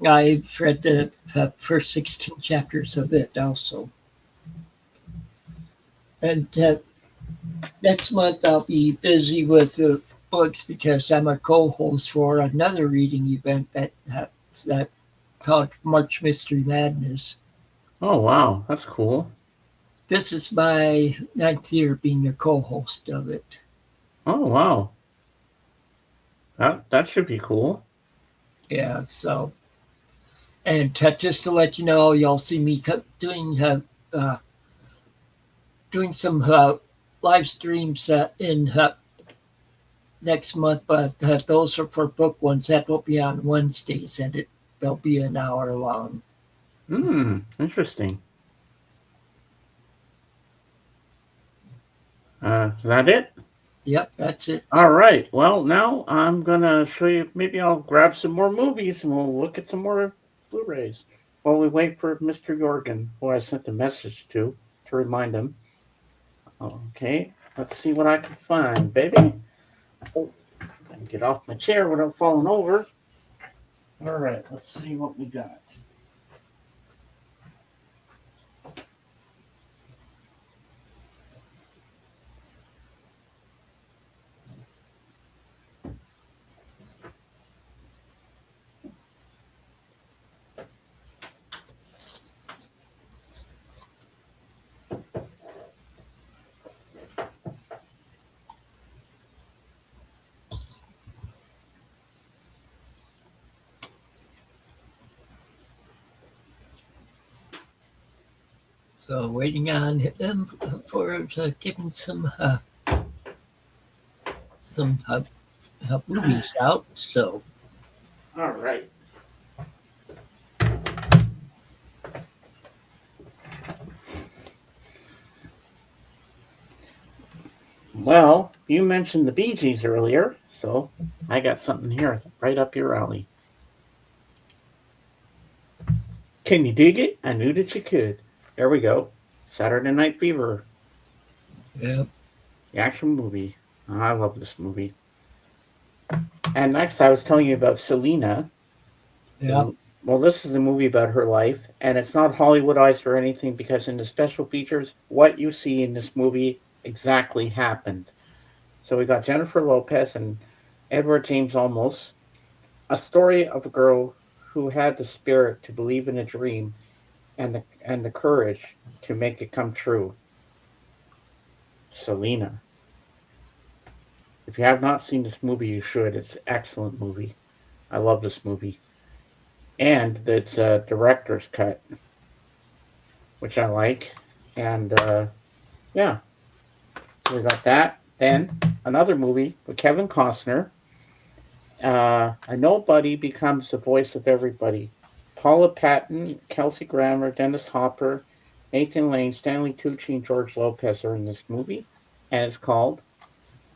I've read the first 16 chapters of it also. And next month I'll be busy with the books because I'm a co-host for another reading event that's called March Mystery Madness. Oh, wow. That's cool. This is my 9th year being a co-host of it. Oh, wow. That should be cool. Yeah, so, and just to let you know, you'll see me doing some live streams in next month, but those are for book ones. That will be on Wednesdays, and they'll be an hour long. Interesting. Is that it? Yep, that's it. All right. Well, now I'm going to show you. Maybe I'll grab some more movies and we'll look at some more Blu-rays while we wait for Mr. Jorgen, who I sent a message to remind him. Okay. Let's see what I can find, baby. Oh, I can get off my chair without falling over. All right. Let's see what we got. So waiting on him for giving some movies out. So. All right. Well, you mentioned the Bee Gees earlier, so I got something here right up your alley. Can you dig it? I knew that you could. There we go. Saturday Night Fever. Yep. The action movie. Oh, I love this movie. And next, I was telling you about Selena. Yeah. Well, this is a movie about her life, and it's not Hollywoodized or anything because in the special features, what you see in this movie exactly happened. So we got Jennifer Lopez and Edward James Olmos, a story of a girl who had the spirit to believe in a dream and the courage to make it come true. Selena. If you have not seen this movie, you should. It's an excellent movie. I love this movie. And it's a director's cut, which I like. And yeah, so we got that. Then another movie with Kevin Costner. A nobody becomes the voice of everybody. Paula Patton, Kelsey Grammer, Dennis Hopper, Nathan Lane, Stanley Tucci, and George Lopez are in this movie. And it's called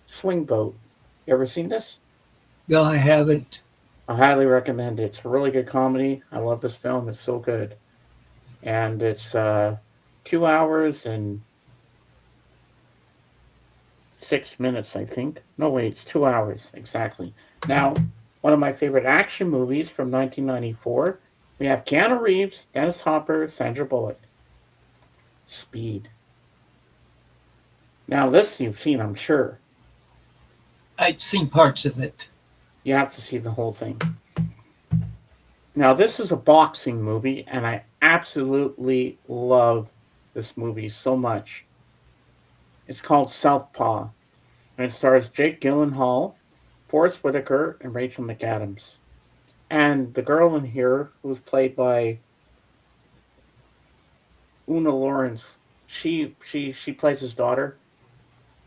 Swing Boat. You ever seen this? No, I haven't. I highly recommend it. It's a really good comedy. I love this film. It's so good. And it's 2 hours and 6 minutes, I think. No, wait, it's 2 hours, exactly. Now, one of my favorite action movies from 1994, we have Keanu Reeves, Dennis Hopper, Sandra Bullock. Speed. Now, this you've seen, I'm sure. I'd seen parts of it. You have to see the whole thing. Now, this is a boxing movie, and I absolutely love this movie so much. It's called Southpaw, and it stars Jake Gyllenhaal, Forrest Whitaker, and Rachel McAdams. And the girl in here, who's played by Una Lawrence, she plays his daughter.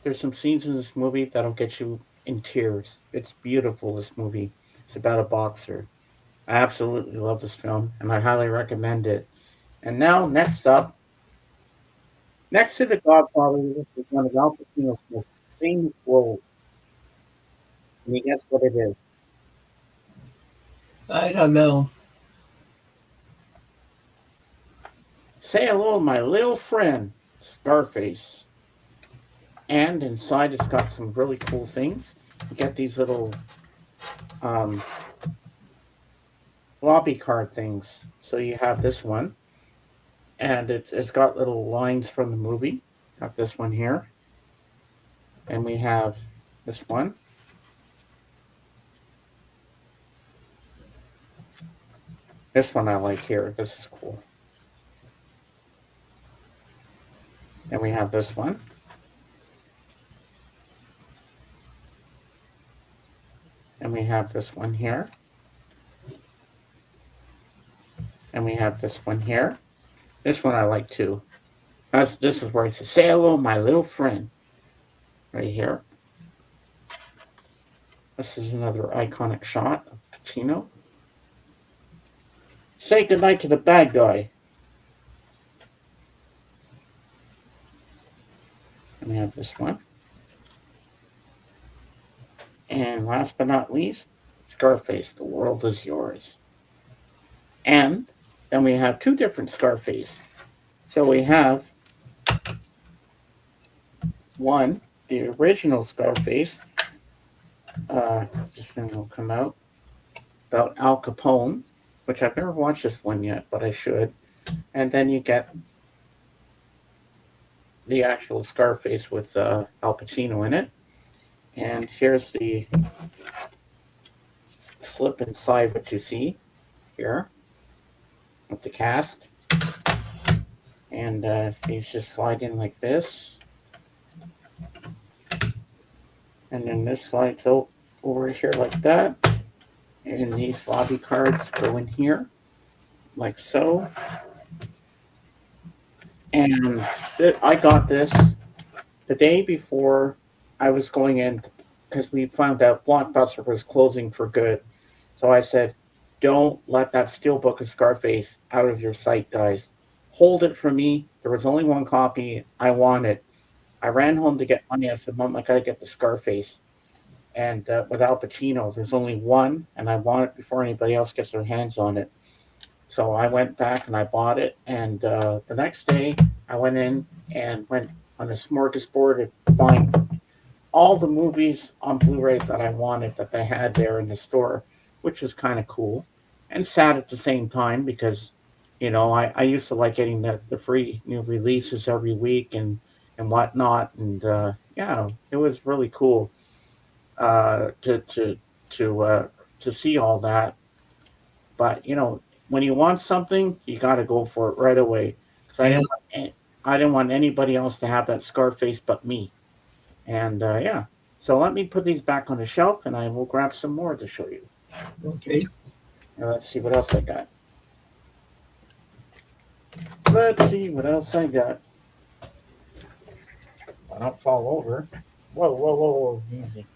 There's some scenes in this movie that'll get you in tears. It's beautiful, this movie. It's about a boxer. I absolutely love this film, and I highly recommend it. And now, next up, next to The Godfather, this is one of Al Pacino's most famous roles. Can you guess what it is? I don't know. Say hello to my little friend, Scarface. And inside, it's got some really cool things. You get these little um, lobby card things. So you have this one, and it's got little lines from the movie. Got this one here, and we have this one. This one I like here. This is cool. And we have this one. And we have this one here. And we have this one here. This one I like too. This is where it says, say hello, my little friend. Right here. This is another iconic shot of Pacino. Say goodnight to the bad guy. And we have this one. And last but not least, Scarface, the world is yours. And then we have two different Scarface. So we have one, the original Scarface. This thing will come out. About Al Capone, which I've never watched this one yet, but I should. And then you get the actual Scarface with Al Pacino in it. And here's the slip inside what you see here with the cast. And these just slide in like this. And then this slides over here like that. And these lobby cards go in here like so. And I got this the day before I was going in, because we found out Blockbuster was closing for good. So I said, don't let that steelbook of Scarface out of your sight, guys. Hold it for me. There was only one copy. I want it. I ran home to get money. I said, Mom, I got to get the Scarface. And with Al Pacino, there's only one, and I want it before anybody else gets their hands on it. So I went back and I bought it. And the next day, I went in and went on a smorgasbord of buying all the movies on Blu-ray that I wanted that they had there in the store, which was kind of cool and sad at the same time because, you know, I used to like getting the free new releases every week and whatnot. And yeah, it was really cool to see all that. But, you know, when you want something, you got to go for it right away. Because I didn't want anybody else to have that Scarface but me. And yeah, So let me put these back on the shelf, and I will grab some more to show you. Okay. Now let's see what else I got. Let's see what else I got. I don't fall over. Whoa, whoa, whoa, whoa. Easy.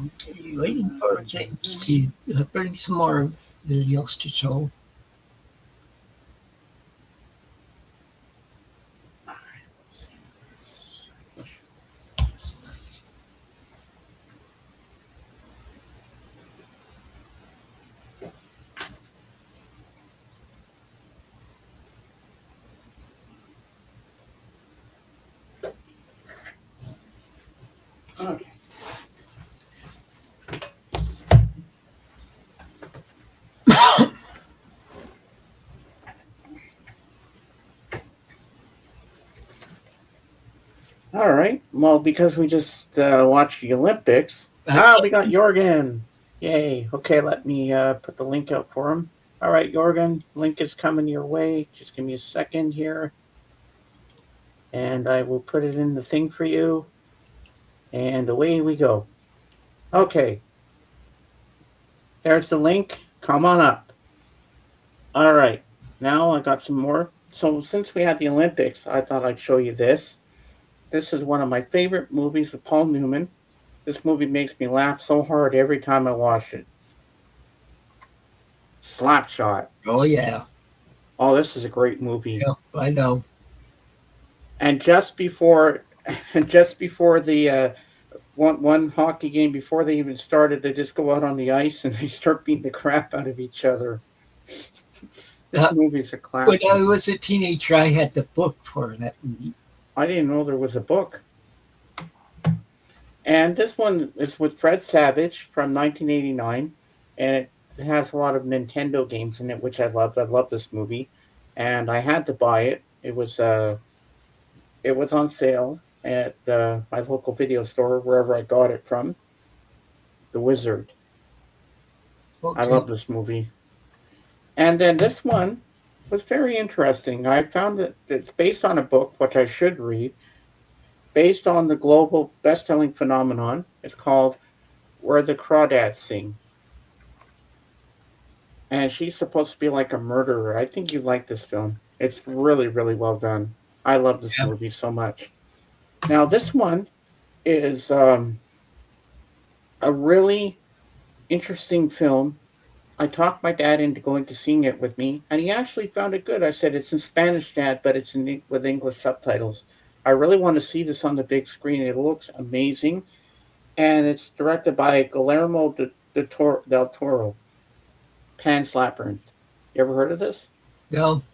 Okay, waiting for James to bring some more videos to show. Okay. All right. Well, because we just watched the Olympics. We got Jorgen. Yay. Okay, let me put the link up for him. All right, Jorgen, link is coming your way. Just give me a second here. And I will put it in the thing for you. And away we go. Okay. There's the link. Come on up. All right. Now I got some more. So since we had the Olympics, I thought I'd show you this. This is one of my favorite movies with Paul Newman. This movie makes me laugh so hard every time I watch it. Slapshot. Oh yeah. Oh, this is a great movie. Yeah, I know. And just before the one hockey game, before they even started, they just go out on the ice and they start beating the crap out of each other. This movie's a classic. When I was a teenager, I had the book for that movie. I didn't know there was a book. And this one is with Fred Savage from 1989, and it has a lot of Nintendo games in it, which I loved. I love this movie, and I had to buy it. It was on sale at my local video store, wherever I got it from. The Wizard. Okay. I love this movie. And then this one was very interesting. I found that it's based on a book, which I should read, based on the global best-selling phenomenon. It's called Where the Crawdads Sing. And she's supposed to be like a murderer. I think you like this film. It's really, really well done. I love this movie so much. Now, this one is a really interesting film. I talked my dad into going to seeing it with me, and he actually found it good. I said, it's in Spanish, Dad, but it's with English subtitles. I really want to see this on the big screen. It looks amazing, and it's directed by Guillermo del Toro. Pan's Labyrinth. You ever heard of this? No.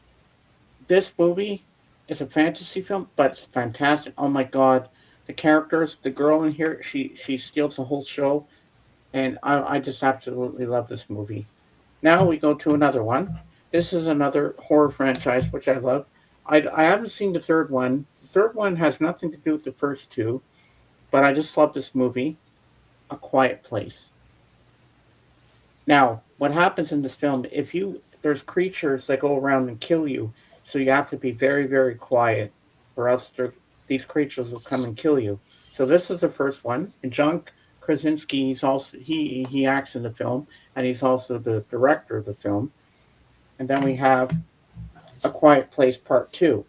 This movie is a fantasy film, but it's fantastic. Oh my God. The characters, the girl in here, she steals the whole show. And I just absolutely love this movie. Now we go to another one. This is another horror franchise, which I love. I haven't seen the third one. The third one has nothing to do with the first two, but I just love this movie, A Quiet Place. Now, what happens in this film, there's creatures that go around and kill you, so you have to be very, very quiet, or else these creatures will come and kill you. So this is the first one, and John Krasinski. He's also he acts in the film, and he's also the director of the film. And then we have A Quiet Place Part Two,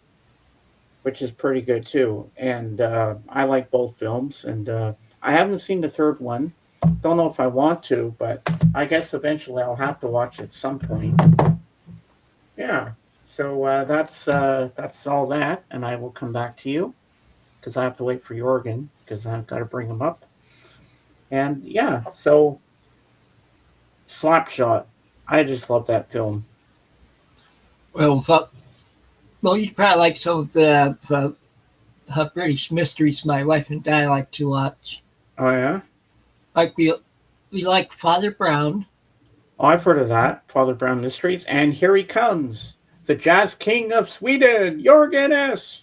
which is pretty good too. And I like both films, and I haven't seen the third one. Don't know if I want to, but I guess eventually I'll have to watch it at some point. Yeah. So that's all that, and I will come back to you because I have to wait for Jorgen because I've got to bring him up. And yeah, so Slapshot, I just love that film. Well, you probably like some of the British mysteries my wife and I like to watch. Oh yeah. Like we like Father Brown. Oh, I've heard of that, Father Brown Mysteries, and here he comes, the Jazz King of Sweden, Jorgen S.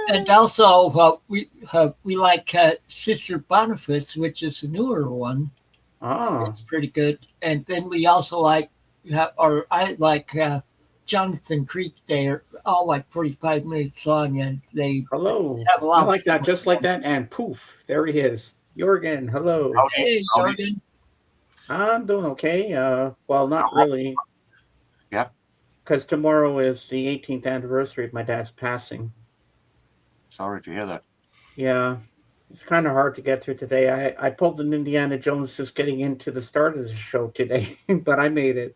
And also, we like Sister Boniface, which is a newer one. Oh. It's pretty good. And then we also like, or I like Jonathan Creek. They're all like 45 minutes long, and they Hello. have a lot. I like that, just like that, and poof, there he is, Jorgen. Hello. Hey, Jorgen. I'm doing okay. Well, not really. Yeah. Because tomorrow is the 18th anniversary of my dad's passing. Sorry to hear that. Yeah, it's kind of hard to get through today. I pulled an Indiana Jones just getting into the start of the show today, but I made it.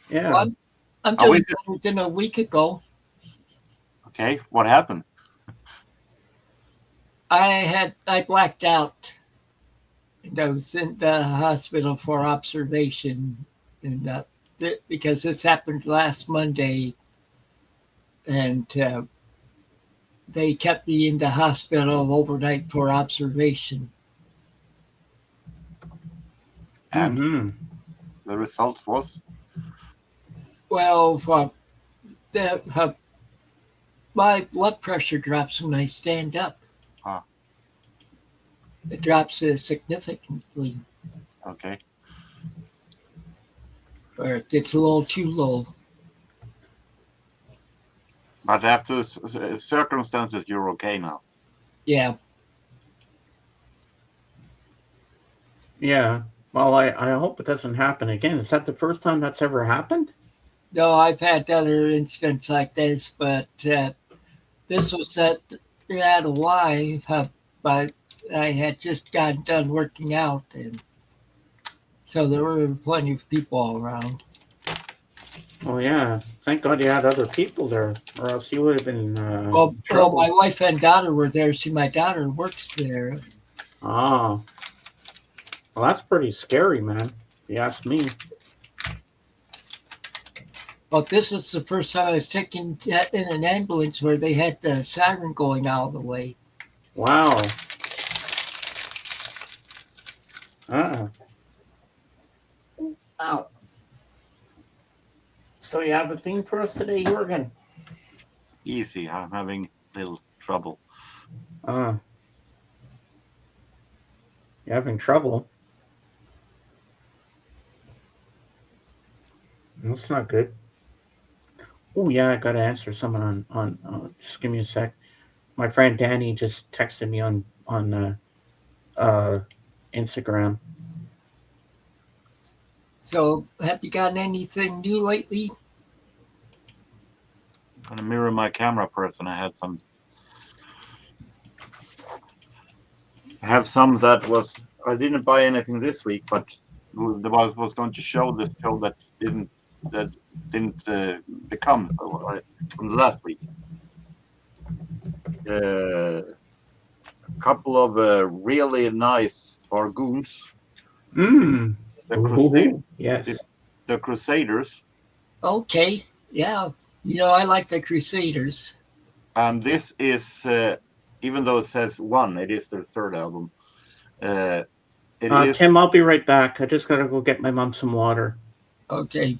Yeah. Well, I'm doing better than a week ago. Okay, what happened? I blacked out. And I was in the hospital for observation, and because this happened last Monday, and they kept me in the hospital overnight for observation. And the results was? Well, my blood pressure drops when I stand up. It drops significantly. Okay. Or it's a little too low. But after circumstances, you're okay now. Yeah. Yeah. Well, I hope it doesn't happen again. Is that the first time that's ever happened? No, I've had other incidents like this, but this was at Hawaii. But I had just gotten done working out, and so there were plenty of people all around. Oh yeah, thank God you had other people there, or else you would have been. Well, my wife and daughter were there. See, my daughter works there. Ah, well, that's pretty scary, man. If you ask me. But this is the first time I was taken in an ambulance where they had the siren going all the way. Wow. Ow. So you have a theme for us today, Jorgen? Easy. I'm having little trouble. You're having trouble? That's not good. Oh yeah, I gotta answer someone on just give me a sec. My friend Danny just texted me on Instagram. So, have you gotten anything new lately? I'm gonna mirror my camera first, and I have some that was. I didn't buy anything this week, but was going to show the show that didn't become so from the last week. A couple of really nice Bargoons. Yes. The Crusaders. Okay, yeah. I like the Crusaders. And this is, even though it says one, it is their third album. Tim, I'll be right back. I just gotta go get my mom some water. Okay.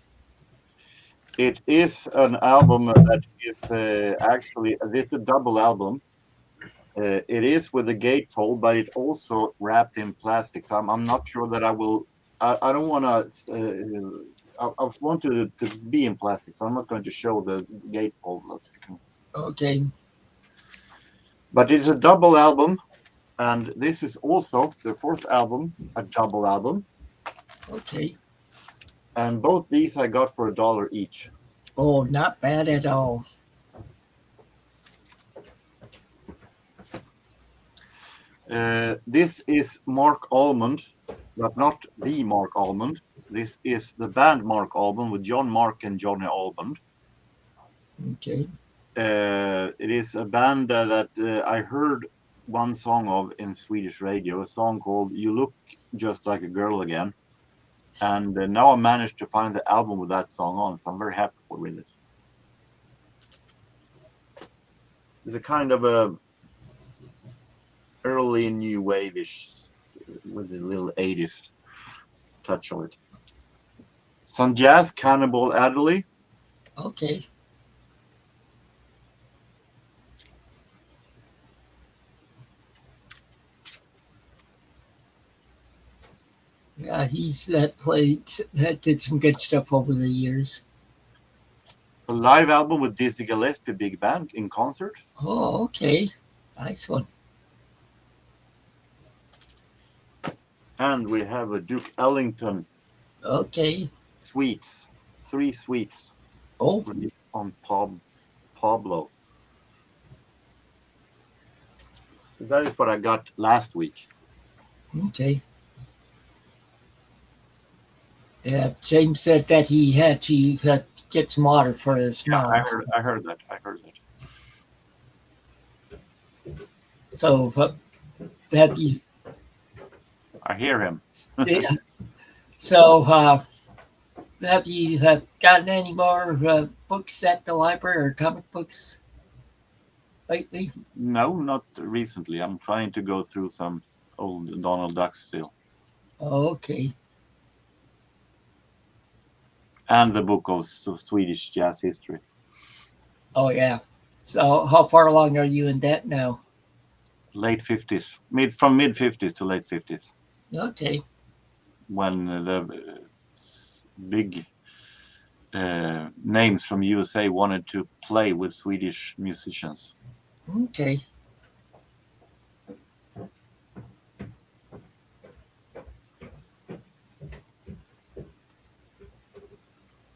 It is an album that is actually, it's a double album. It is with a gatefold, but it's also wrapped in plastic. So I'm not sure that I will. I don't want to. I want to be in plastic, so I'm not going to show the gatefold. Okay. But it's a double album. And this is also the fourth album, a double album. Okay. And both these I got for $1 each. Oh, not bad at all. This is Mark Almond, but not the Mark Almond. This is the band Mark Almond with John Mark and Johnny Almond. Okay. It is a band that I heard one song of in Swedish radio, a song called "You Look Just Like a Girl Again," and now I managed to find the album with that song on, so I'm very happy with it. It's a kind of a early new wave-ish with a little 80s touch of it. Some jazz, Cannibal Adderley. Okay. Yeah, he's that did some good stuff over the years. A live album with Dizzy Gillespie Big Band in concert. Oh, okay. Nice one. And we have a Duke Ellington Okay. suites, 3 suites Oh, on Pablo. That is what I got last week. okay. Yeah, James said that he had to get some water for his Yeah, mom. I heard that. So have you? I hear him. Yeah. So have you gotten any more books at the library or comic books lately? No, not recently. I'm trying to go through some old Donald Ducks still. Oh, okay. And the book of Swedish jazz history. Oh, yeah. So how far along are you in that now? Late 50s. From mid 50s to late 50s. Okay. When the big names from USA wanted to play with Swedish musicians. Okay.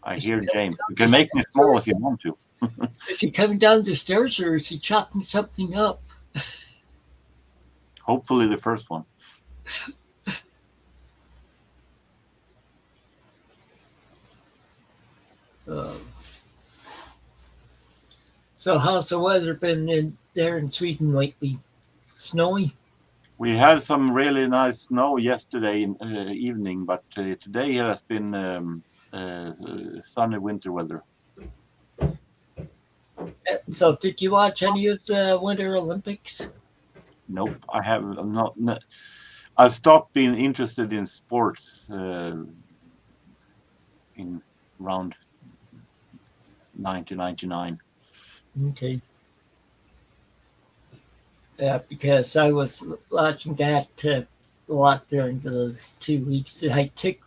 I hear James. You can make me small if you want to. Is he coming down the stairs or is he chopping something up? Hopefully the first one. So how's the weather been there in Sweden lately? Snowy? We had some really nice snow yesterday evening, but today it has been sunny winter weather. So did you watch any of the Winter Olympics? Nope, I have not. I stopped being interested in sports in around 1999. Okay. Yeah, because I was watching that a lot during those 2 weeks. I take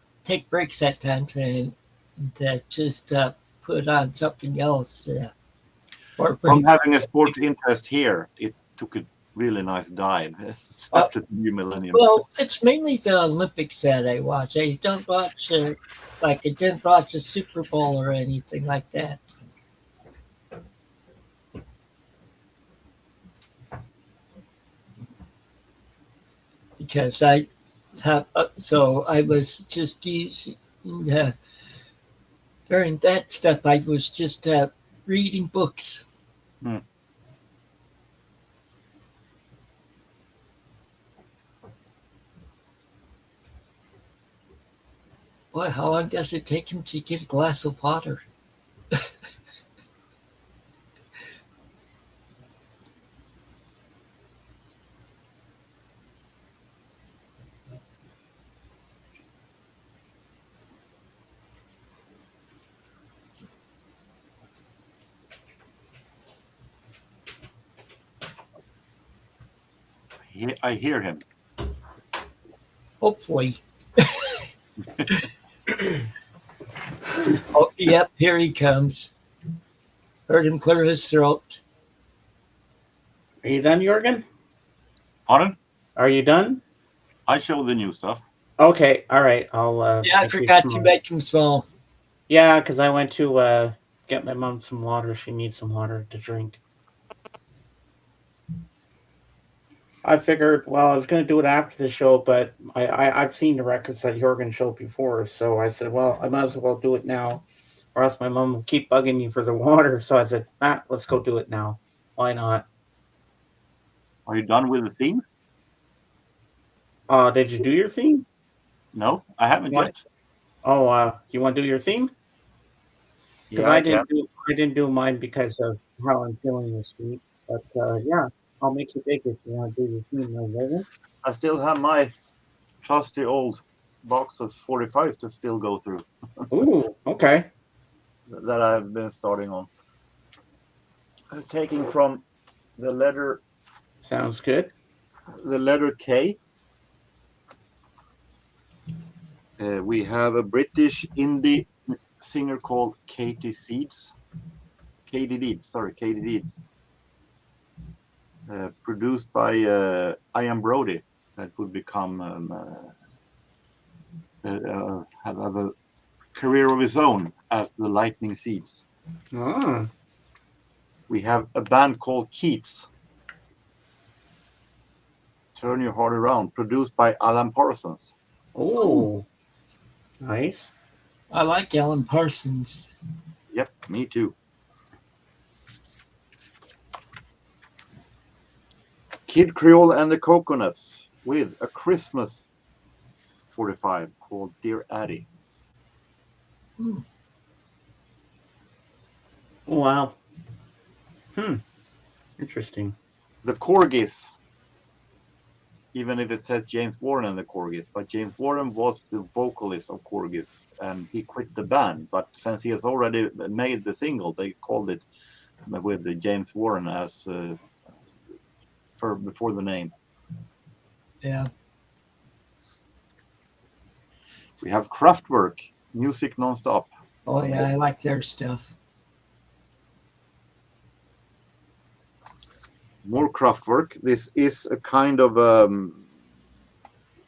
breaks at times and just put on something else. From having a sports interest here, it took a really nice dive after the new millennium. Well, it's mainly the Olympics that I watch. I don't watch I didn't watch a Super Bowl or anything like that. Because I was just using during that stuff. I was just reading books. Boy, how long does it take him to get a glass of water? I hear him. Hopefully. Oh, yep, here he comes. Heard him clear his throat. Are you done, Jorgen? Pardon? Are you done? I show the new stuff. Okay, all right. I'll Yeah, I make you forgot some to more. make them small. Yeah, because I went to get my mom some water. She needs some water to drink. I figured, well, I was going to do it after the show, but I've seen the records that you're going to show before, so I said, well, I might as well do it now, or else my mom will keep bugging me for the water. So I said, let's go do it now. Why not? Are you done with the theme? Did you do your theme? No, I haven't What? yet. Oh, you want to do your theme? Because Yeah, I can. I didn't do mine because of how I'm feeling this week. But yeah, I'll make you big if you want to do your theme, right? I still have my trusty old box of 45s to still go through Ooh, okay. that I've been starting on. Taking from the letter Sounds good. K. We have a British indie singer called Katie Deeds. Produced by Ian Brody, that would become have a career of his own as the Lightning Seeds. Ah. We have a band called Keats. Turn Your Heart Around, produced by Alan Parsons. Oh, nice. I like Alan Parsons. Yep, me too. Kid Creole and the Coconuts with a Christmas 45 called Dear Addie. Wow. Interesting. The Corgis, even if it says James Warren and the Corgis, but James Warren was the vocalist of Corgis and he quit the band. But since he has already made the single, they called it with the James Warren as before the name. Yeah. We have Kraftwerk, Music Nonstop. Oh, yeah, I like their stuff. More Kraftwerk. This is a kind of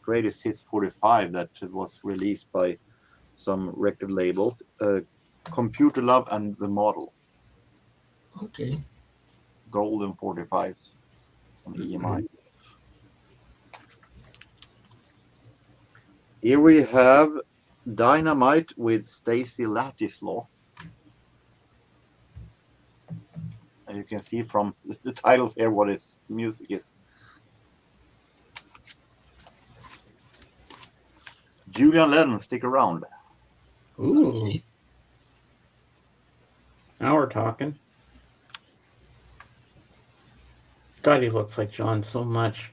greatest hits 45 that was released by some record label. Computer Love and the Model. Okay. Golden 45s on EMI. Here we have Dynamite with Stacy Ladislaw. And you can see from the titles here what his music is. Julian Lennon, Stick Around. Ooh. Okay. Now we're talking. God, he looks like John so much.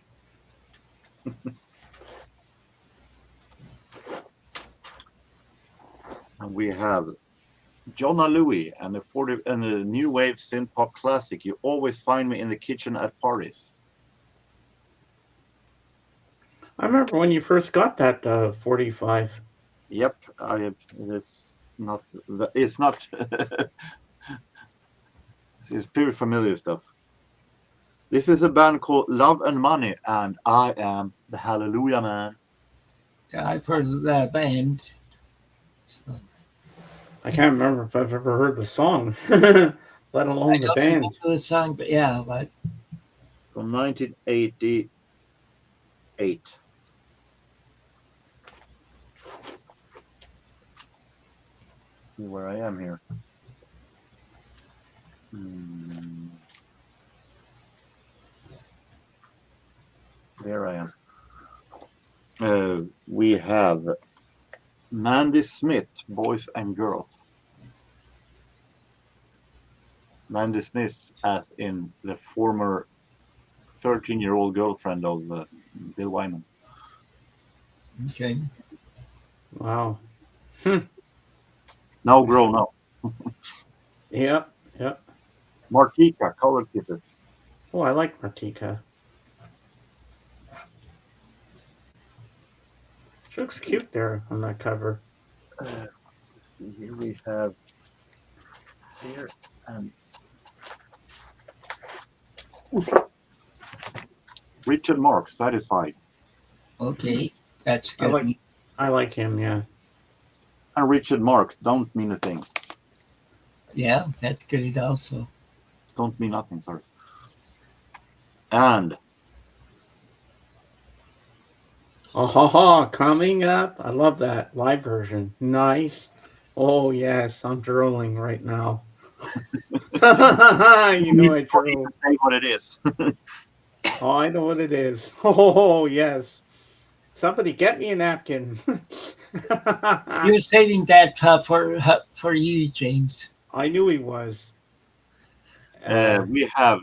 And we have Jonna Louie and the new wave synth pop classic. You always find me in the kitchen at parties. I remember when you first got that 45. Yep, it's not. It's not. It's pretty familiar stuff. This is a band called Love and Money, and I am the Hallelujah Man. Yeah, I've heard of that band. So, I can't remember if I've ever heard the song, let alone I the don't band. remember the song, but yeah, but From 1988. See where I am here. There I am. We have Mandy Smith, Boys and Girls. Mandy Smith, as in the former 13-year-old girlfriend of Bill Wyman. okay. Wow. Now grown up. Yep. Martika, Color Kisses. Oh, I like Martika. She looks cute there on that cover. Here we have here and Richard Marx, Satisfied. Okay, that's I good. like him, yeah. And Richard Marx, Don't Mean a Thing. Yeah, that's good also. Don't Mean Nothing, sorry. And Coming up. I love that live version. Nice. Oh, yes, I'm drooling right now. You know I drool. say what it is. Oh, I know what it is. Oh, yes. Somebody get me a napkin. You're saving that for you, James. I knew he was. We have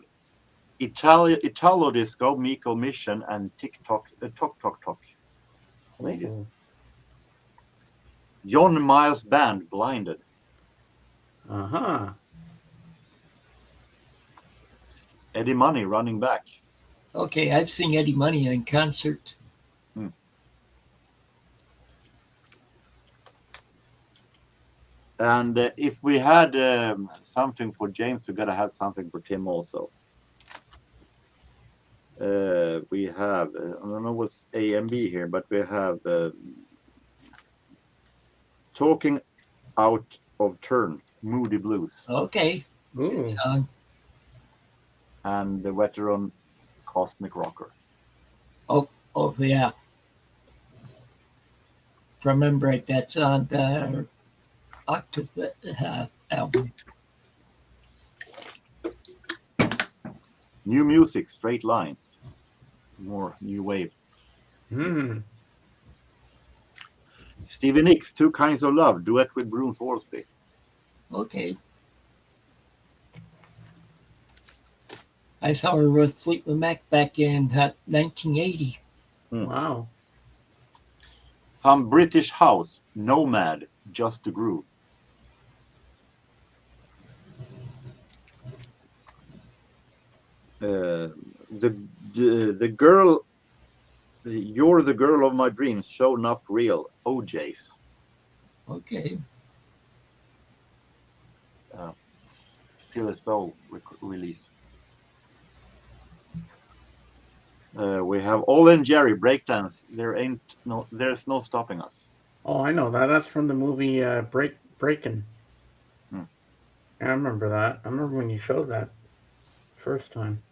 Italo Disco, Miko Mission, and TikTok, Tok Tok Tok. Ladies. Oh. John Miles Band, Blinded. Uh-huh. Eddie Money, Running Back. Okay, I've seen Eddie Money in concert. And if we had something for James, we gotta have something for Tim also. We have, I don't know what's A and B here, but we have Talking Out of Turn, Moody Blues. Okay, Ooh. good song. And the veteran Cosmic Rocker. Oh yeah. If I remember right, that's on the Octave album. New Music, Straight Lines. More new wave. Stevie Nicks, Two Kinds of Love, duet with Bruce Horsby. Okay. I saw her with Fleetwood Mac back in 1980. Wow. Some British house, Nomad, Just to Groove. The girl, You're the Girl of My Dreams, Show Enough Real, OJ's. Okay. Feel as though release. We have All and Jerry, Breakdance. There's no stopping us. Oh, I know that. That's from the movie Breakin'. Hmm. I remember that. I remember when you showed that first time.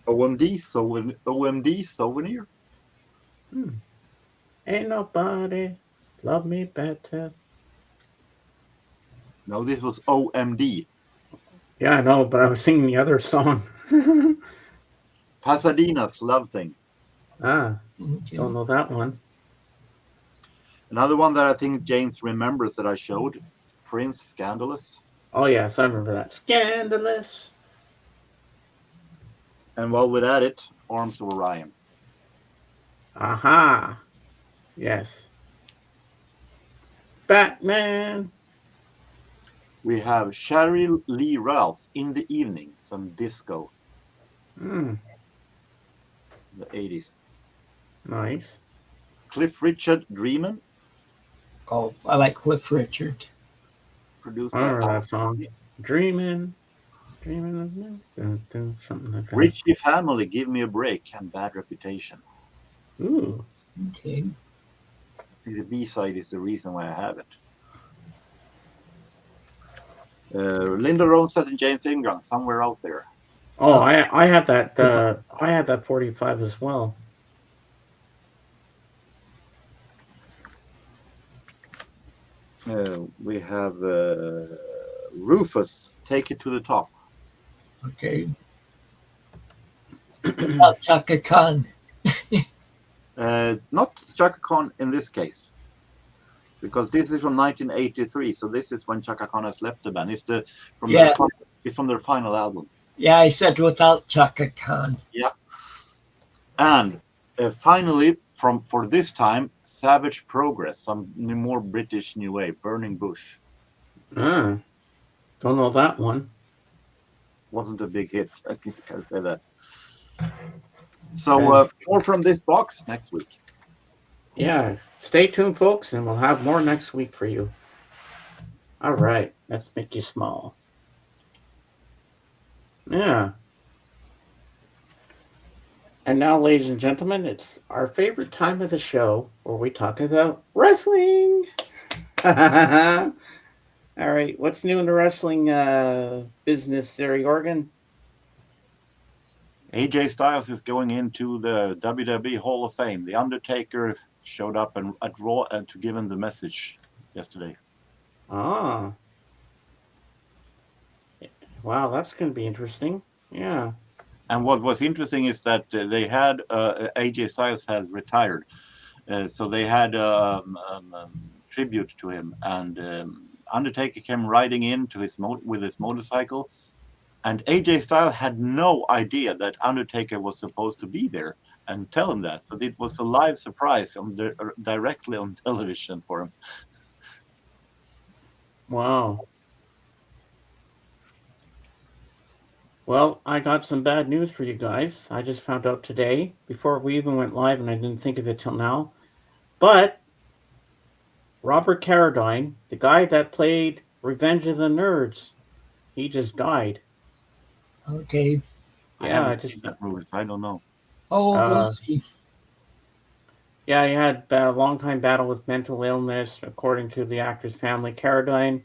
OMD Souvenir. Ain't nobody love me better. No, this was OMD. Yeah, I know, but I was singing the other song. Pasadena's Love Thing. Okay. Okay. Don't know that one. Another one that I think James remembers that I showed, Prince, Scandalous. Oh, yes, I remember that. Scandalous. And while we're at it, Arms of Orion. Aha. Yes. Batman. We have Sherry Lee Ralph, In the Evening, some disco. The 80s. Nice. Cliff Richard, Dreamin'. Oh, I like Cliff Richard. Produced I by remember that song. Dreaming of me. Something like that. Richie Family, Give Me a Break, and Bad Reputation. Ooh. Okay. The B-side is the reason why I have it. Linda Ronstadt and James Ingram, Somewhere Out There. Oh, I had that. I had that 45 as well. We have Rufus, Take It to the Top. Okay. About Chaka Khan. Not Chaka Khan in this case, because this is from 1983. So this is when Chaka Khan has left the band. It's from their final album. Yeah, I said without Chaka Khan. Yeah. And finally, for this time, Savage Progress, some more British new wave, Burning Bush. Don't know that one. Wasn't a big hit. I think I can say that. So more from this box next week. Yeah. Stay tuned, folks, and we'll have more next week for you. All right. Let's make you small. Yeah. And now, ladies and gentlemen, it's our favorite time of the show where we talk about wrestling. All right, what's new in the wrestling business there, Jorgen? AJ Styles is going into the WWE Hall of Fame. The Undertaker showed up at Raw and to give him the message yesterday. Ah, wow, that's going to be interesting. Yeah. And what was interesting is that they had AJ Styles had retired, so they had tribute to him, and Undertaker came riding in to with his motorcycle, and AJ Styles had no idea that Undertaker was supposed to be there and tell him that. So it was a live surprise directly on television for him. Wow. Well, I got some bad news for you guys. I just found out today, before we even went live, and I didn't think of it till now. But Robert Carradine, the guy that played Revenge of the Nerds, he just died. Okay. Yeah, I just that movie. I don't know. How old was he? Yeah, he had a long-time battle with mental illness, according to the actor's family. Carradine,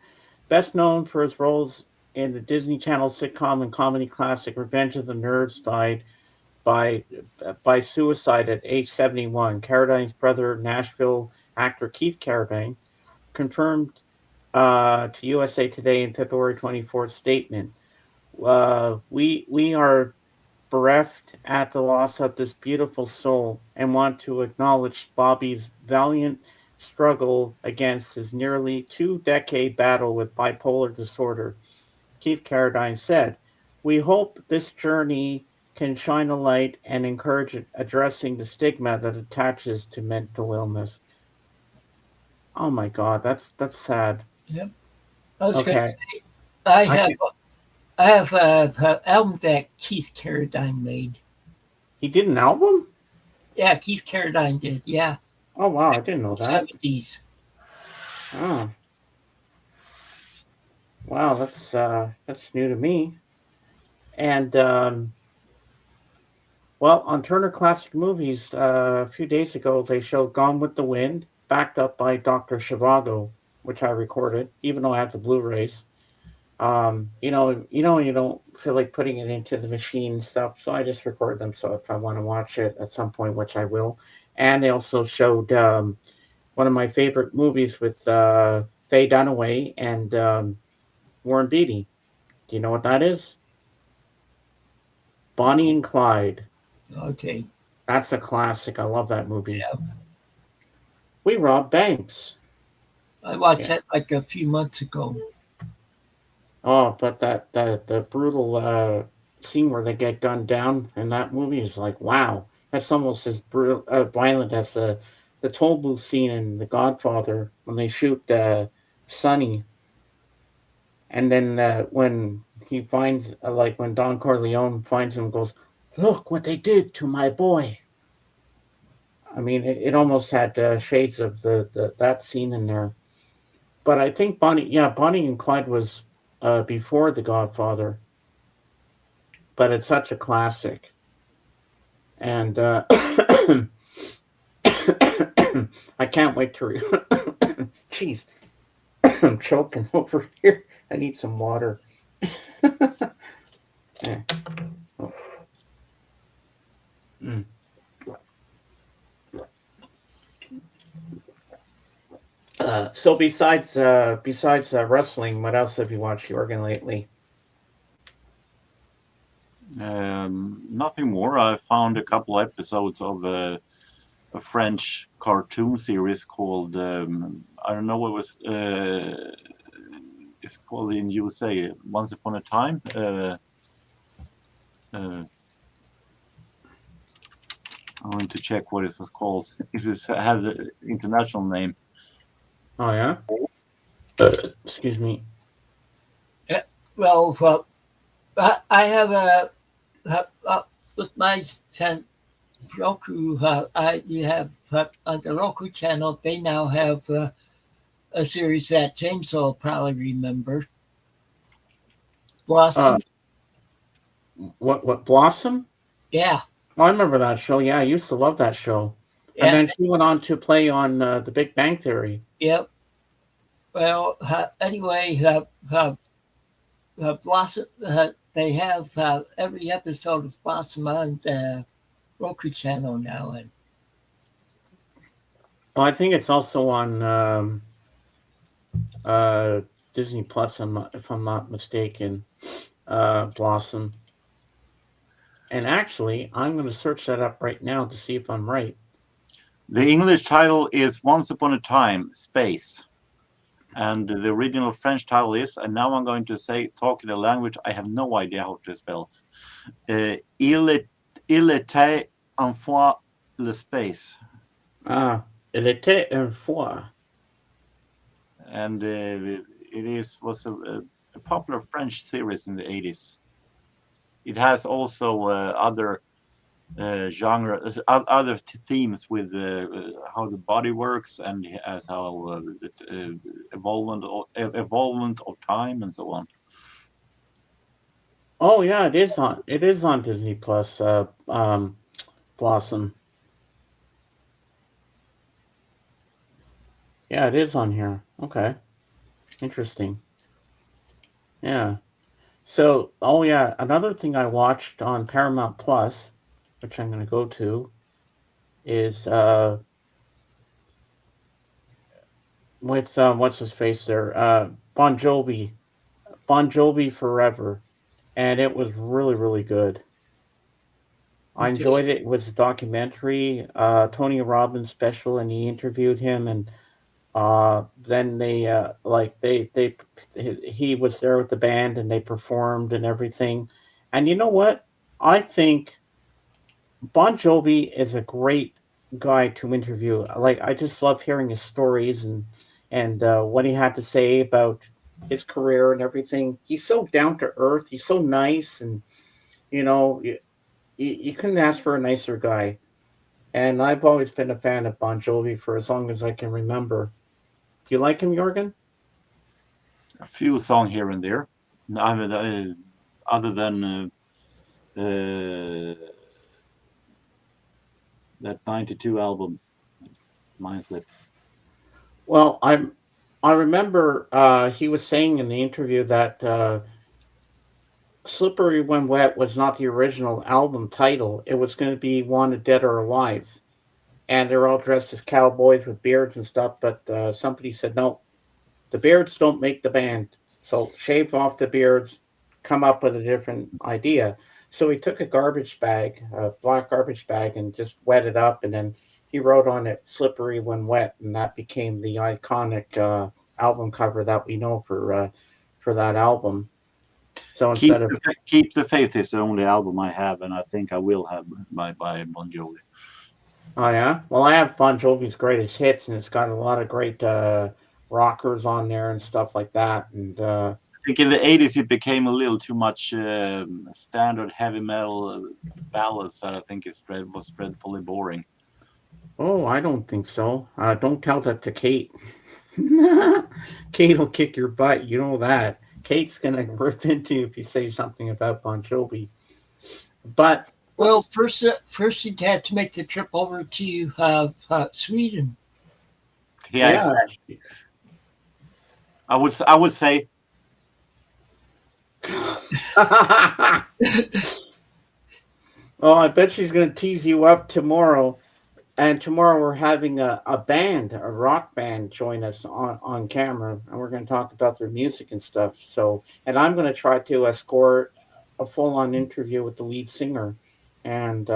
best known for his roles in the Disney Channel sitcom and comedy classic Revenge of the Nerds, died by suicide at age 71. Carradine's brother, Nashville actor Keith Carradine, confirmed to USA Today in February 24th statement, we are bereft at the loss of this beautiful soul and want to acknowledge Bobby's valiant struggle against his nearly 2-decade battle with bipolar disorder. Keith Carradine said, "We hope this journey can shine a light and encourage addressing the stigma that attaches to mental illness." Oh my God, that's sad. Yep. I was Okay. going to say, I have an album that Keith Carradine made. He did an album? Yeah, Keith Carradine did. Yeah. Oh wow, I didn't know that. 70s. Oh. Wow, that's new to me. And well, on Turner Classic Movies, a few days ago, they showed Gone with the Wind, backed up by Dr. Zhivago, which I recorded, even though I have the Blu-rays. You don't feel like putting it into the machine and stuff, so I just record them. So if I want to watch it at some point, which I will. And they also showed one of my favorite movies with Faye Dunaway and Warren Beatty. Do you know what that is? Bonnie and Clyde. Okay. That's a classic. I love that movie. Yeah. We robbed banks. I watched that like a few months ago. Oh, but the brutal scene where they get gunned down in that movie is like, wow. That's almost as brutal, violent as the toll booth scene in The Godfather when they shoot Sonny. And then when he finds, like when Don Corleone finds him and goes, "Look what they did to my boy." I mean, it almost had shades of that scene in there. But I think Bonnie and Clyde was before The Godfather. But it's such a classic. And I can't wait to Jeez. I'm choking over here. I need some water. Yeah. Oh. Mm. So besides wrestling, what else have you watched, Jorgen, lately? Nothing more. I found a couple episodes of a French cartoon series called I don't know what was it's called in USA. Once Upon a Time. I want to check what it was called. If it has an international name. Oh yeah. Excuse me. Well, I have with my Roku. You have on the Roku channel. They now have a series that James will probably remember. Blossom. What Blossom? Yeah. Oh, I remember that show. Yeah, I used to love that show. And Yeah, then she went on to play on The Big Bang Theory. yep. Well, anyway, Blossom. They have every episode of Blossom on the Roku channel now, and Well, I think it's also on uh, Disney Plus, if I'm not mistaken. Blossom. And actually, I'm going to search that up right now to see if I'm right. The English title is Once Upon a Time, Space. And the original French title is, and now I'm going to talk in a language I have no idea how to spell. Il était une fois le space. Ah, Elle était une fois. And was a popular French series in the 80s. It has also other genre, other themes with how the body works and as how evolvement of time and so on. Oh yeah, it is on. It is on Disney Plus. Blossom. Yeah, it is on here. Okay, interesting. Yeah. So, oh yeah, another thing I watched on Paramount Plus, which I'm going to go to, is with what's his face there, Bon Jovi, Bon Jovi Forever, and it was really really good. I enjoyed it. It was a documentary, Tony Robbins special, and he interviewed him, and then they he was there with the band, and they performed and everything. And you know what? I think Bon Jovi is a great guy to interview. Like I just love hearing his stories and what he had to say about his career and everything. He's so down to earth. He's so nice, and you know you couldn't ask for a nicer guy. And I've always been a fan of Bon Jovi for as long as I can remember. Do you like him, Jorgen? A few songs here and there. Other than that 92 album, Mindslip. Well, I remember he was saying in the interview that "Slippery When Wet" was not the original album title. It was going to be "Wanted Dead or Alive," and they're all dressed as cowboys with beards and stuff. But somebody said no, the beards don't make the band, so shave off the beards, come up with a different idea. So he took a garbage bag, a black garbage bag, and just wet it up, and then he wrote on it "Slippery When Wet," and that became the iconic album cover that we know for that album. So instead of Keep the Faith is the only album I have, and I think I will have by Bon Jovi. oh yeah, well I have Bon Jovi's greatest hits, and it's got a lot of great rockers on there and stuff like that, and I think in the 80s it became a little too much standard heavy metal ballads that I think was dreadfully boring. oh, I don't think so. Don't tell that to Kate. Kate will kick your butt. You know that. Kate's gonna rip into you if you say something about Bon Jovi. But well, first you had to make the trip over to Sweden. Yeah, yeah, exactly. I would say. Oh, I bet she's gonna tease you up tomorrow. And tomorrow we're having a band, a rock band, join us on camera, and we're going to talk about their music and stuff. So, and I'm going to try to score a full-on interview with the lead singer. And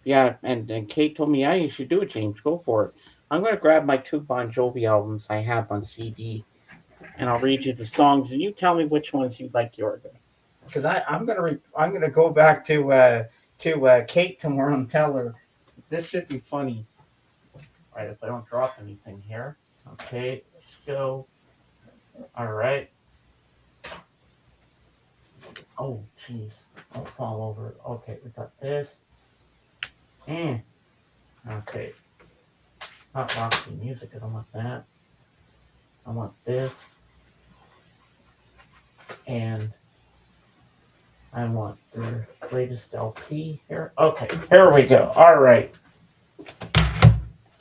yeah, and Kate told me, yeah, you should do it, James. Go for it. I'm going to grab my two Bon Jovi albums I have on CD, and I'll read you the songs, and you tell me which ones you like, Jorgen. Because I'm gonna go back to Kate tomorrow and tell her. This should be funny. All right, if I don't drop anything here. Okay, let's go. All right. Oh, jeez. Don't fall over. Okay, we got this. And, okay. Not Roxy music. I don't want that. I want this. And I want their latest LP here. Okay, here we go. All right.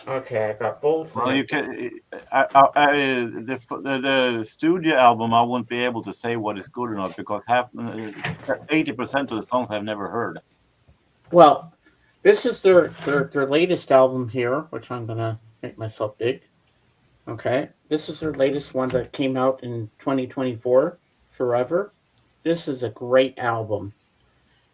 Okay, I got both. Well, you can. The studio album, I won't be able to say what is good or not because 80% of the songs I've never heard. Well, this is their latest album here, which I'm gonna make myself big. Okay, this is their latest one that came out in 2024. Forever. This is a great album.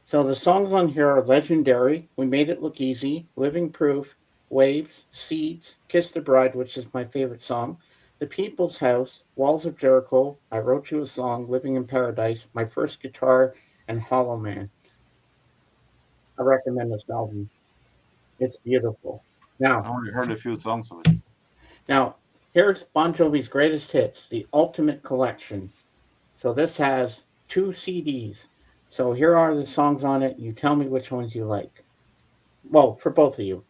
So the songs on here are Legendary, We Made It Look Easy, Living Proof, Waves, Seeds, Kiss the Bride, which is my favorite song, The People's House, Walls of Jericho, I Wrote You a Song, Living in Paradise, My First Guitar, and Hollow Man. I recommend this album. It's beautiful. I only heard a few songs of it. Now, here's Bon Jovi's greatest hits, the Ultimate Collection. So this has 2 CDs. So here are the songs on it. You tell me which ones you like. Well, for both of you.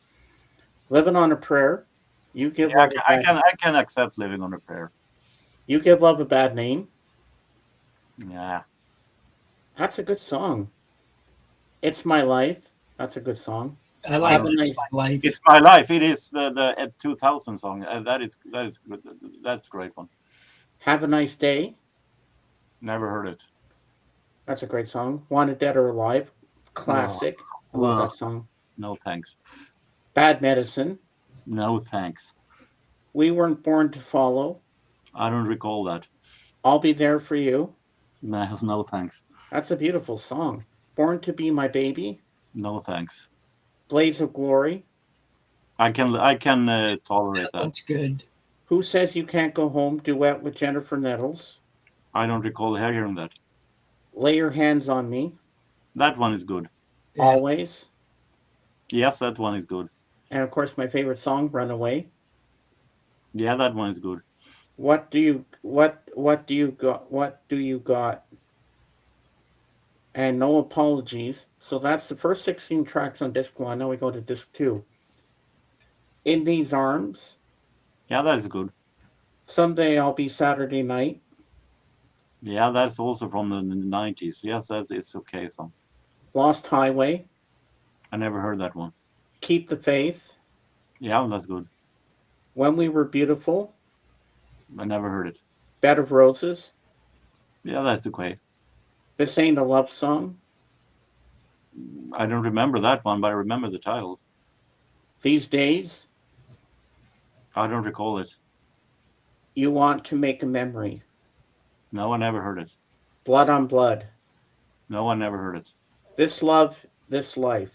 Living on a Prayer. You give Yeah, love I can accept Living on a Prayer. You Give Love a Bad Name. Yeah. That's a good song. It's My Life. That's a good song. I like Have a It's nice- My Life. It's My Life. It is the 2000 song. That is good. That's a great one. Have a Nice Day. Never heard it. That's a great song. Wanted Dead or Alive. Classic. I love that song. No thanks. Bad Medicine. No thanks. We Weren't Born to Follow. I don't recall that. I'll Be There for You. No thanks. That's a beautiful song. Born to Be My Baby. No thanks. Blaze of Glory. I can tolerate that. That's good. Who Says You Can't Go Home? Duet with Jennifer Nettles. I don't recall hearing that. Lay Your Hands on Me. That one is good. Yeah. Always. Yes, that one is good. And of course, my favorite song, Runaway. Yeah, that one is good. What do you got? And No Apologies. So that's the first 16 tracks on disc 1. Now we go to disc 2. In These Arms. Yeah, that is good. Someday I'll Be Saturday Night. Yeah, that's also from the 90s. Yes, that is okay song. Lost Highway. I never heard that one. Keep the Faith. Yeah, that's good. When We Were Beautiful. I never heard it. Bed of Roses. Yeah, that's okay. This Ain't a Love Song. I don't remember that one, but I remember the title. These Days. I don't recall it. You Want to Make a Memory. No, I never heard it. Blood on Blood. No, I never heard it. This Love, This Life.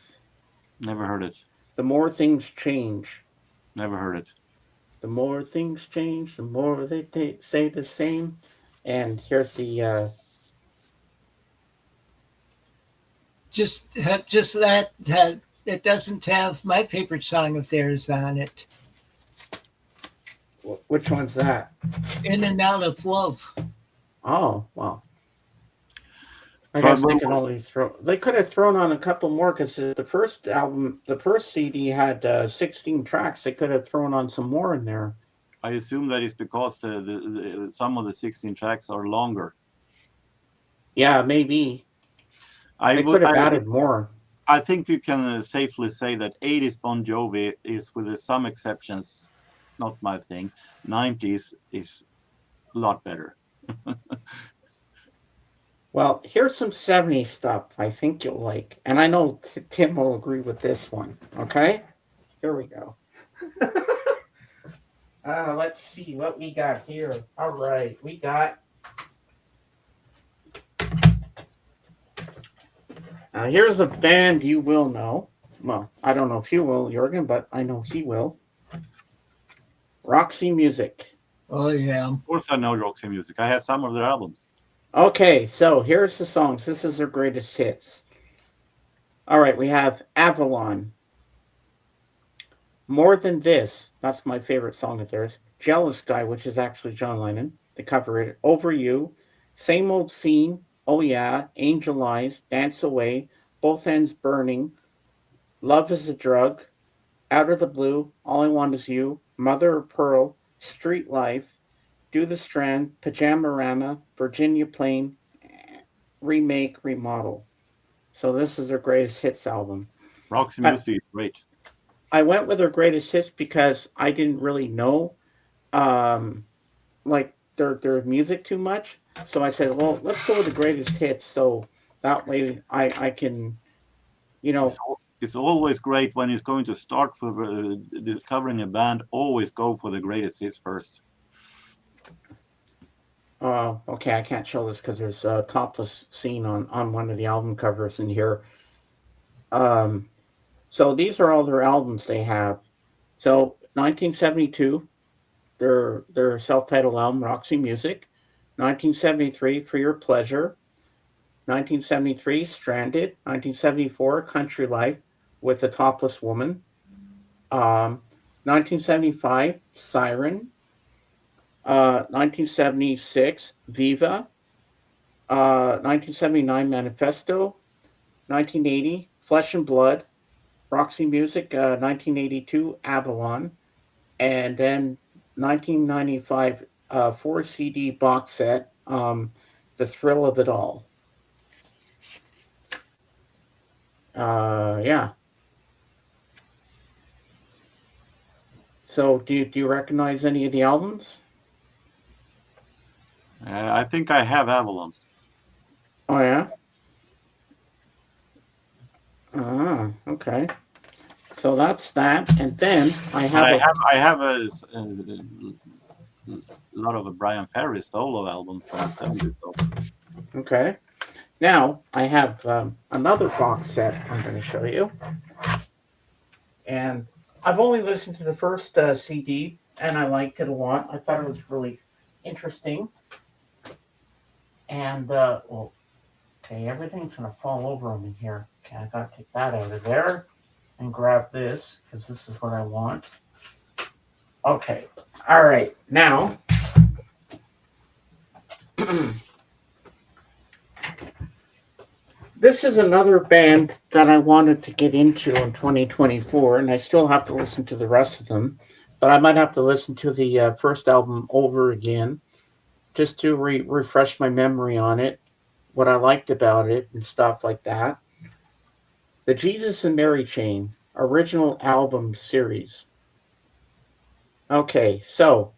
Never heard it. The More Things Change. Never heard it. The more things change, the more they say the same. And here's the Just that it doesn't have my favorite song of theirs on it. which one's that? In and Out of Love. Oh, wow. I guess they could only they could have thrown on a couple more because the first album, the first CD had 16 tracks. They could have thrown on some more in there. I assume that is because some of the 16 tracks are longer. Yeah, maybe. They could have added more. I think you can safely say that 80s Bon Jovi is, with some exceptions, not my thing. 90s is a lot better. Well, here's some 70s stuff I think you'll like. And I know Tim will agree with this one. Okay? Here we go. Let's see what we got here. All right. We got... here's a band you will know. Well, I don't know if you will, Jurgen, but I know he will. Roxy Music. Oh yeah. Of course I know Roxy Music. I have some of their albums. Okay, so here's the songs. This is their greatest hits. All right, we have Avalon. More Than This. That's my favorite song of theirs. Jealous Guy, which is actually John Lennon. They cover it. Over You. Same Old Scene. Oh Yeah. Angel Eyes. Dance Away. Both Ends Burning. Love Is a Drug. Out of the Blue. All I Want Is You. Mother of Pearl. Street Life. Do the Strand, Pajama-Rama, Virginia Plain, remake, remodel. So this is their greatest hits album. Roxy Music is great. I went with their greatest hits because I didn't really know like their music too much. So I said, well, let's go with the greatest hits. So that way I can, you know, It's always great when you're going to start for discovering a band. Always go for the greatest hits first. okay, I can't show this because there's a topless scene on one of the album covers in here. Um, so these are all their albums they have. So 1972, their self-titled album Roxy Music. 1973, For Your Pleasure. 1973, Stranded. 1974, Country Life with a Topless Woman. 1975, Siren. 1976, Viva. 1979, Manifesto. 1980, Flesh and Blood. Roxy Music. 1982, Avalon. And then 1995, 4 CD box set, The Thrill of It All. Yeah. So do you recognize any of the albums? I think I have Avalon. Oh yeah. Okay. So that's that, and then I have a lot of Brian Ferry solo albums from the 70s. Okay. Now I have another box set I'm going to show you, and I've only listened to the first CD, and I liked it a lot. I thought it was really interesting, and well, okay, everything's going to fall over on me here. Okay, I got to take that out of there and grab this because this is what I want. Okay. All right. Now. This is another band that I wanted to get into in 2024, and I still have to listen to the rest of them, but I might have to listen to the first album over again just to refresh my memory on it, what I liked about it, and stuff like that. The Jesus and Mary Chain original album series. Okay, so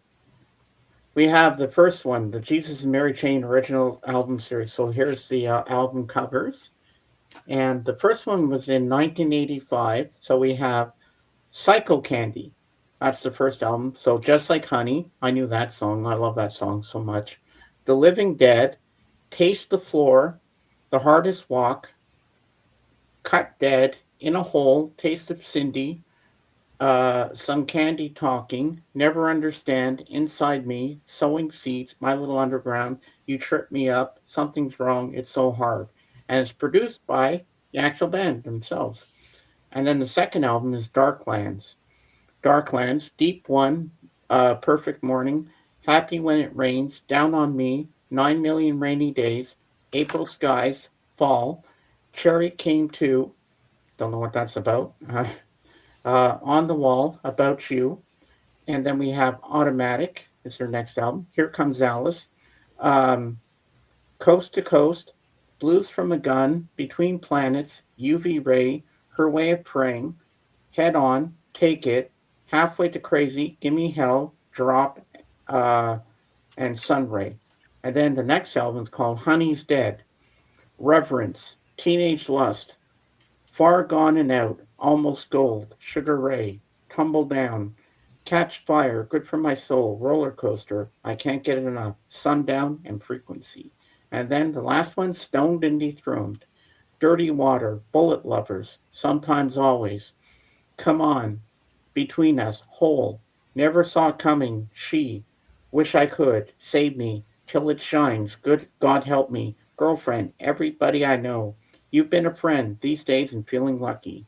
we have the first one, the Jesus and Mary Chain original album series. So here's the album covers. And the first one was in 1985. So we have Psycho Candy. That's the first album. So Just Like Honey. I knew that song. I love that song so much. The Living Dead. Taste the Floor. The Hardest Walk. Cut Dead. In a Hole. Taste of Cindy. Some Candy Talking, Never Understand, Inside Me, Sowing Seeds, My Little Underground, You Trip Me Up, Something's Wrong, It's So Hard. And it's produced by the actual band themselves. And then the second album is Darklands. Darklands, Deep One, Perfect Morning, Happy When It Rains, Down on Me, 9 Million Rainy Days, April Skies, Fall, Cherry Came To, don't know what that's about. On the Wall, About You, and then we have Automatic is their next album. Here Comes Alice, Coast to Coast, Blues from a Gun, Between Planets, UV Ray, Her Way of Praying, Head On, Take It, Halfway to Crazy, Gimme Hell, Drop, and Sunray. And then the next album is called Honey's Dead, Reverence, Teenage Lust, Far Gone and Out, Almost Gold, Sugar Ray, Tumble Down, Catch Fire, Good for My Soul, Roller Coaster, I Can't Get Enough, Sundown, and Frequency. And then the last one, Stoned and Dethroned, Dirty Water, Bullet Lovers, Sometimes Always, Come On, Between Us, Whole, Never Saw Coming, She, Wish I Could, Save Me, Till It Shines, Good God Help Me, Girlfriend, Everybody I Know, You've Been a Friend, These Days and Feeling Lucky.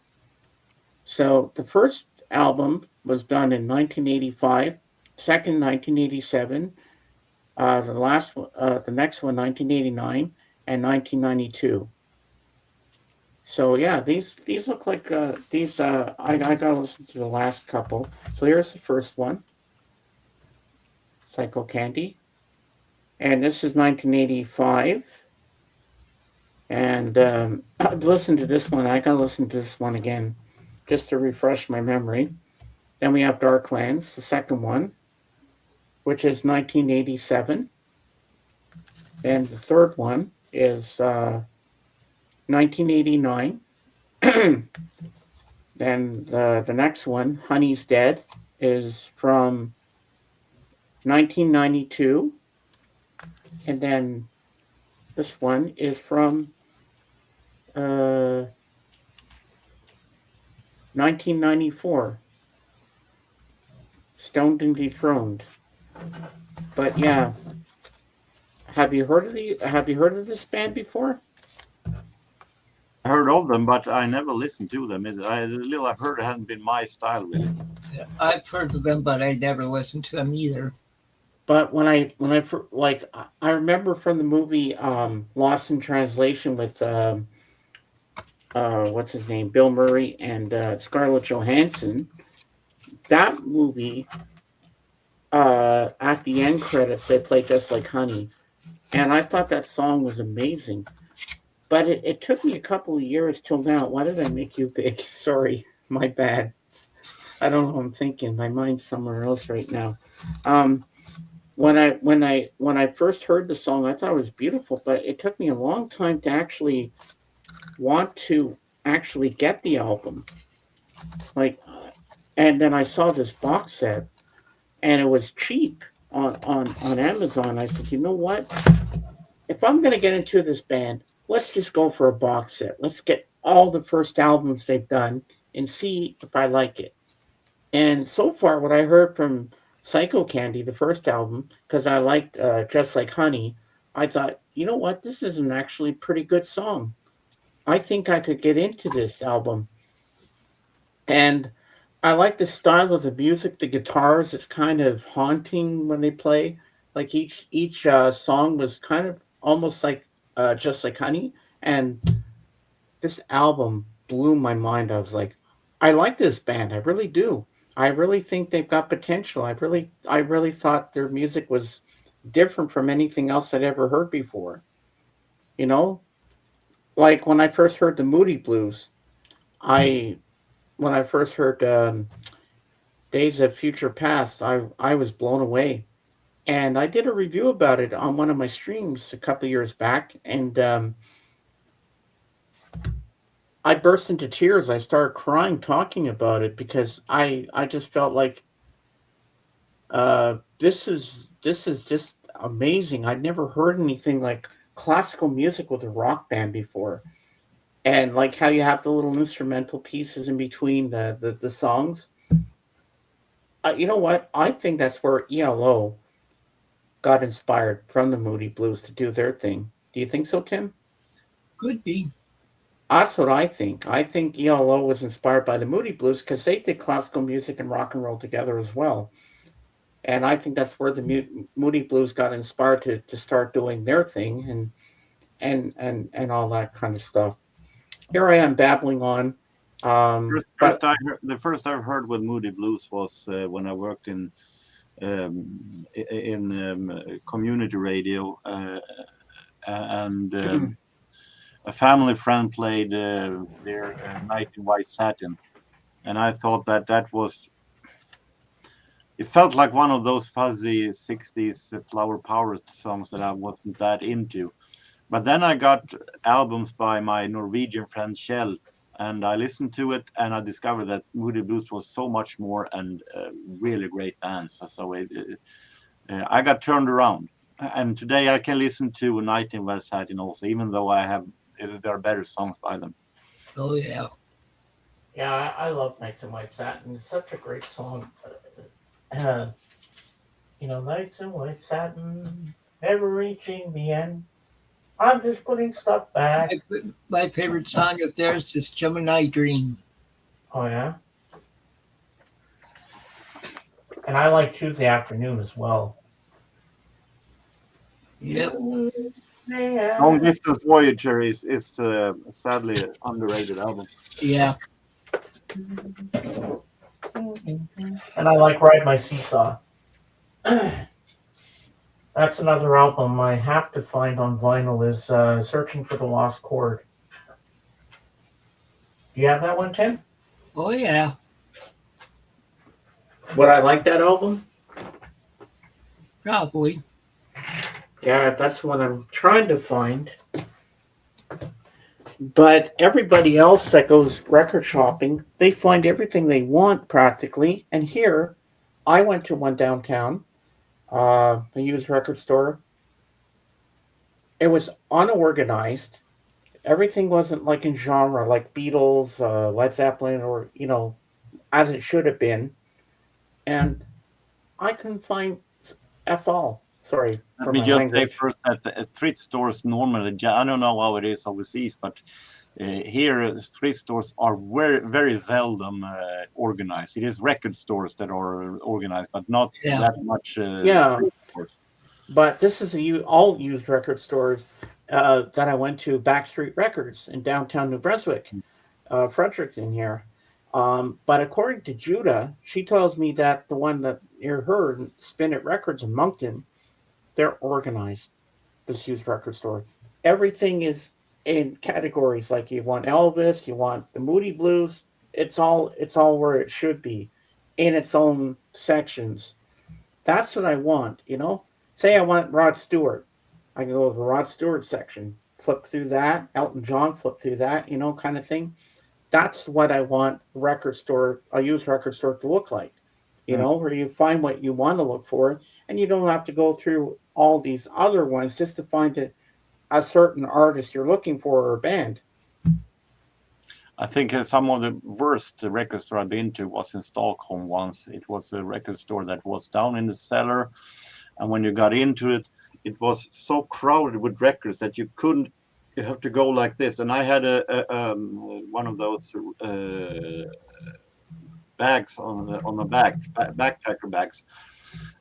So the first album was done in 1985, second 1987, the next one 1989 and 1992. So yeah, these look like these. I gotta listen to the last couple. So here's the first one, Psycho Candy, and this is 1985. And I've listened to this one. I gotta listen to this one again, just to refresh my memory. Then we have Darklands, the second one, which is 1987. And the third one is 1989. Then the next one, Honey's Dead, is from 1992. And then this one is from 1994, Stoned and Dethroned. But yeah, have you heard of this band before? I heard of them, but I never listened to them. The little I've heard hasn't been my style, really. I've heard of them, but I never listened to them either. But I remember from the movie Lost in Translation with what's his name, Bill Murray and Scarlett Johansson. That movie, at the end credits, they play Just Like Honey, and I thought that song was amazing. But it took me a couple of years till now. Why did I make you big? Sorry, my bad. I don't know what I'm thinking. My mind's somewhere else right now. When I first heard the song, I thought it was beautiful, but it took me a long time to actually want to actually get the album. And then I saw this box set, and it was cheap on Amazon. I said, you know what? If I'm going to get into this band, let's just go for a box set. Let's get all the first albums they've done and see if I like it. And so far, what I heard from Psycho Candy, the first album, because I liked Just Like Honey, I thought, you know what? This is an actually pretty good song. I think I could get into this album. And I like the style of the music, the guitars. It's kind of haunting when they play. Like each song was kind of almost like Just Like Honey. And this album blew my mind. I was like, I like this band. I really do. I really think they've got potential. I really thought their music was different from anything else I'd ever heard before. You know, like when I first heard the Moody Blues, I when I first heard Days of Future Past, I was blown away. And I did a review about it on one of my streams a couple of years back, and I burst into tears. I started crying talking about it because I just felt like this is just amazing. I'd never heard anything like classical music with a rock band before, and like how you have the little instrumental pieces in between the songs. You know what? I think that's where ELO got inspired from the Moody Blues to do their thing. Do you think so, Tim? Could be. That's what I think. I think ELO was inspired by the Moody Blues because they did classical music and rock and roll together as well. And I think that's where the Moody Blues got inspired to start doing their thing and all that kind of stuff. Here I am babbling on. The first I've heard with Moody Blues was when I worked in community radio, and a family friend played their Night in White Satin, and I thought that was. It felt like one of those fuzzy 60s flower power songs that I wasn't that into. But then I got albums by my Norwegian friend Kjell, and I listened to it, and I discovered that Moody Blues was so much more and really great bands. So I got turned around. And today I can listen to Night in West Satin also, even though there are better songs by them. Oh, yeah. Yeah, I love Nights in White Satin. It's such a great song. Nights in White Satin, never reaching the end. I'm just putting stuff back. My favorite song of theirs is Gemini Dream. Oh, yeah? And I like Tuesday Afternoon as well. Yep. Long Distance Voyager is sadly an underrated album. Yeah. And I like Ride My Seesaw. That's another album I have to find on vinyl is Searching for the Lost Chord. Do you have that one, Tim? Oh yeah, Would I like that album? probably. Yeah, that's what I'm trying to find. But everybody else that goes record shopping, they find everything they want practically. And here, I went to one downtown, a used record store. It was unorganized. Everything wasn't like in genre, like Beatles, Led Zeppelin, or as it should have been. And I couldn't find f all. Sorry Let for me my just say language. first that at thrift stores normally, I don't know how it is overseas, but here thrift stores are very, very seldom organized. It is record stores that are organized, but not Yeah. that much Yeah, thrift stores. but this is all used record stores that I went to. Backstreet Records in downtown New Brunswick, Fredericton here. But according to Judah, she tells me that the one that near her, Spin It Records in Moncton, they're organized. This used record store, everything is in categories. Like you want Elvis, you want the Moody Blues. It's all where it should be, in its own sections. That's what I want. Say I want Rod Stewart, I can go to the Rod Stewart section, flip through that. Elton John, flip through that. Kind of thing. That's what I want a used record store to look like. Where you find what you want to look for, and you don't have to go through all these other ones just to find a certain artist you're looking for or a band. I think some of the worst record store I've been to was in Stockholm once. It was a record store that was down in the cellar, and when you got into it, it was so crowded with records that you couldn't. You have to go like this, and I had one of those bags on the backpacker bags,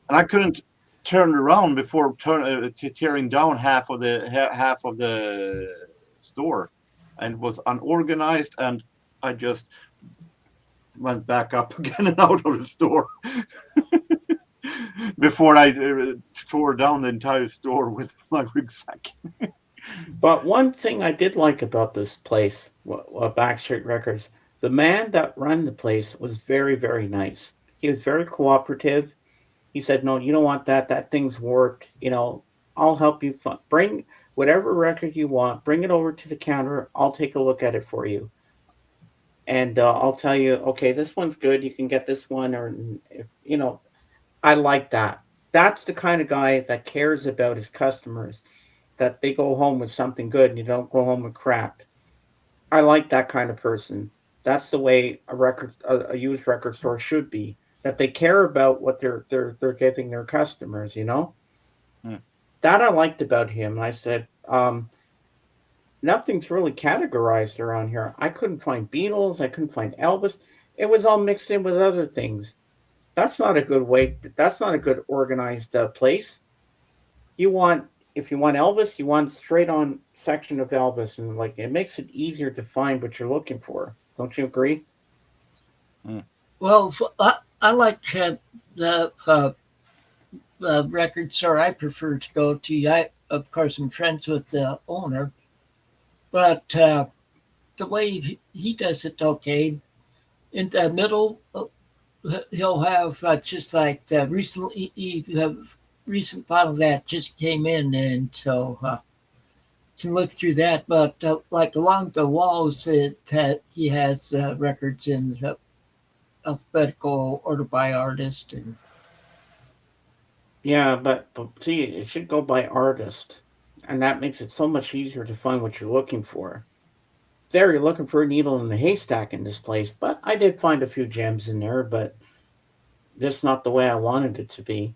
and I couldn't turn around before tearing down half of the store, and it was unorganized, and I just went back up again and out of the store before I tore down the entire store with my rucksack. But one thing I did like about this place, Backstreet Records, the man that ran the place was very, very nice. He was very cooperative. He said, "No, you don't want that. That thing's warped. I'll help you bring whatever record you want. Bring it over to the counter. I'll take a look at it for you, and I'll tell you, okay, this one's good. You can get this one, or I like that. That's the kind of guy that cares about his customers, that they go home with something good and you don't go home with crap. I like that kind of person. That's the way a used record store should be. That they care about what they're giving their customers. Hmm. That I liked about him. I said, nothing's really categorized around here. I couldn't find Beatles. I couldn't find Elvis. It was all mixed in with other things. That's not a good way. That's not a good organized place. If you want Elvis, you want straight on section of Elvis, and like it makes it easier to find what you're looking for. Don't you agree? Well, I like the record store I prefer to go to. Of course, I'm friends with the owner, but the way he does it, okay, in the middle, he'll have just like the recent bottle that just came in, and so can look through that. But like along the walls, he has records in the alphabetical order by artist, and Yeah, but see, it should go by artist, and that makes it so much easier to find what you're looking for. There, you're looking for a needle in the haystack in this place, but I did find a few gems in there, but just not the way I wanted it to be.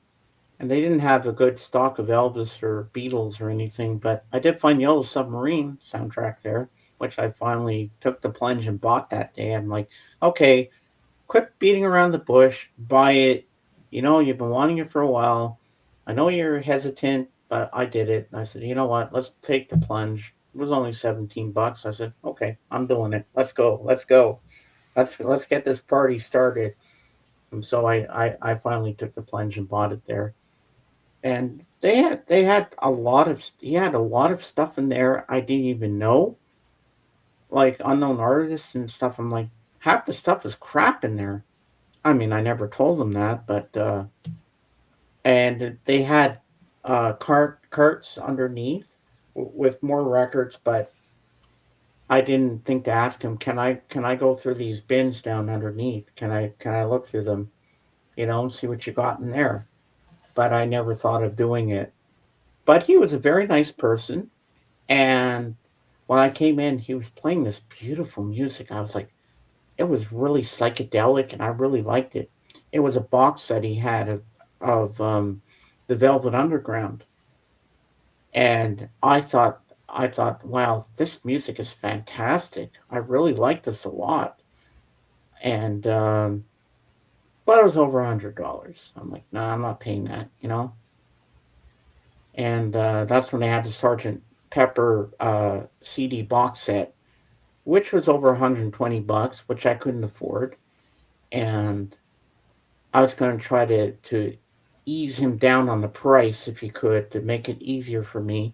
And they didn't have a good stock of Elvis or Beatles or anything, but I did find Yellow Submarine soundtrack there, which I finally took the plunge and bought that day. I'm like, okay, quit beating around the bush, buy it. You've been wanting it for a while. I know you're hesitant, but I did it. And I said, you know what? Let's take the plunge. It was only $17. I said, okay, I'm doing it. Let's go. Let's go. Let's get this party started. And so I finally took the plunge and bought it there. and they had a lot of he had a lot of stuff in there I didn't even know, like unknown artists and stuff. I'm like, half the stuff is crap in there. I mean, I never told them that, but and they had carts underneath with more records, but I didn't think to ask him, can I go through these bins down underneath? Can I look through them, and see what you got in there? But I never thought of doing it. But he was a very nice person, and when I came in, he was playing this beautiful music. I was like, it was really psychedelic, and I really liked it. It was a box that he had of the Velvet Underground, and I thought, wow, this music is fantastic. I really like this a lot, and but it was over $100. I'm like, no, I'm not paying that. And that's when they had the Sergeant Pepper CD box set, which was over $120, which I couldn't afford, and I was going to try to ease him down on the price if he could, to make it easier for me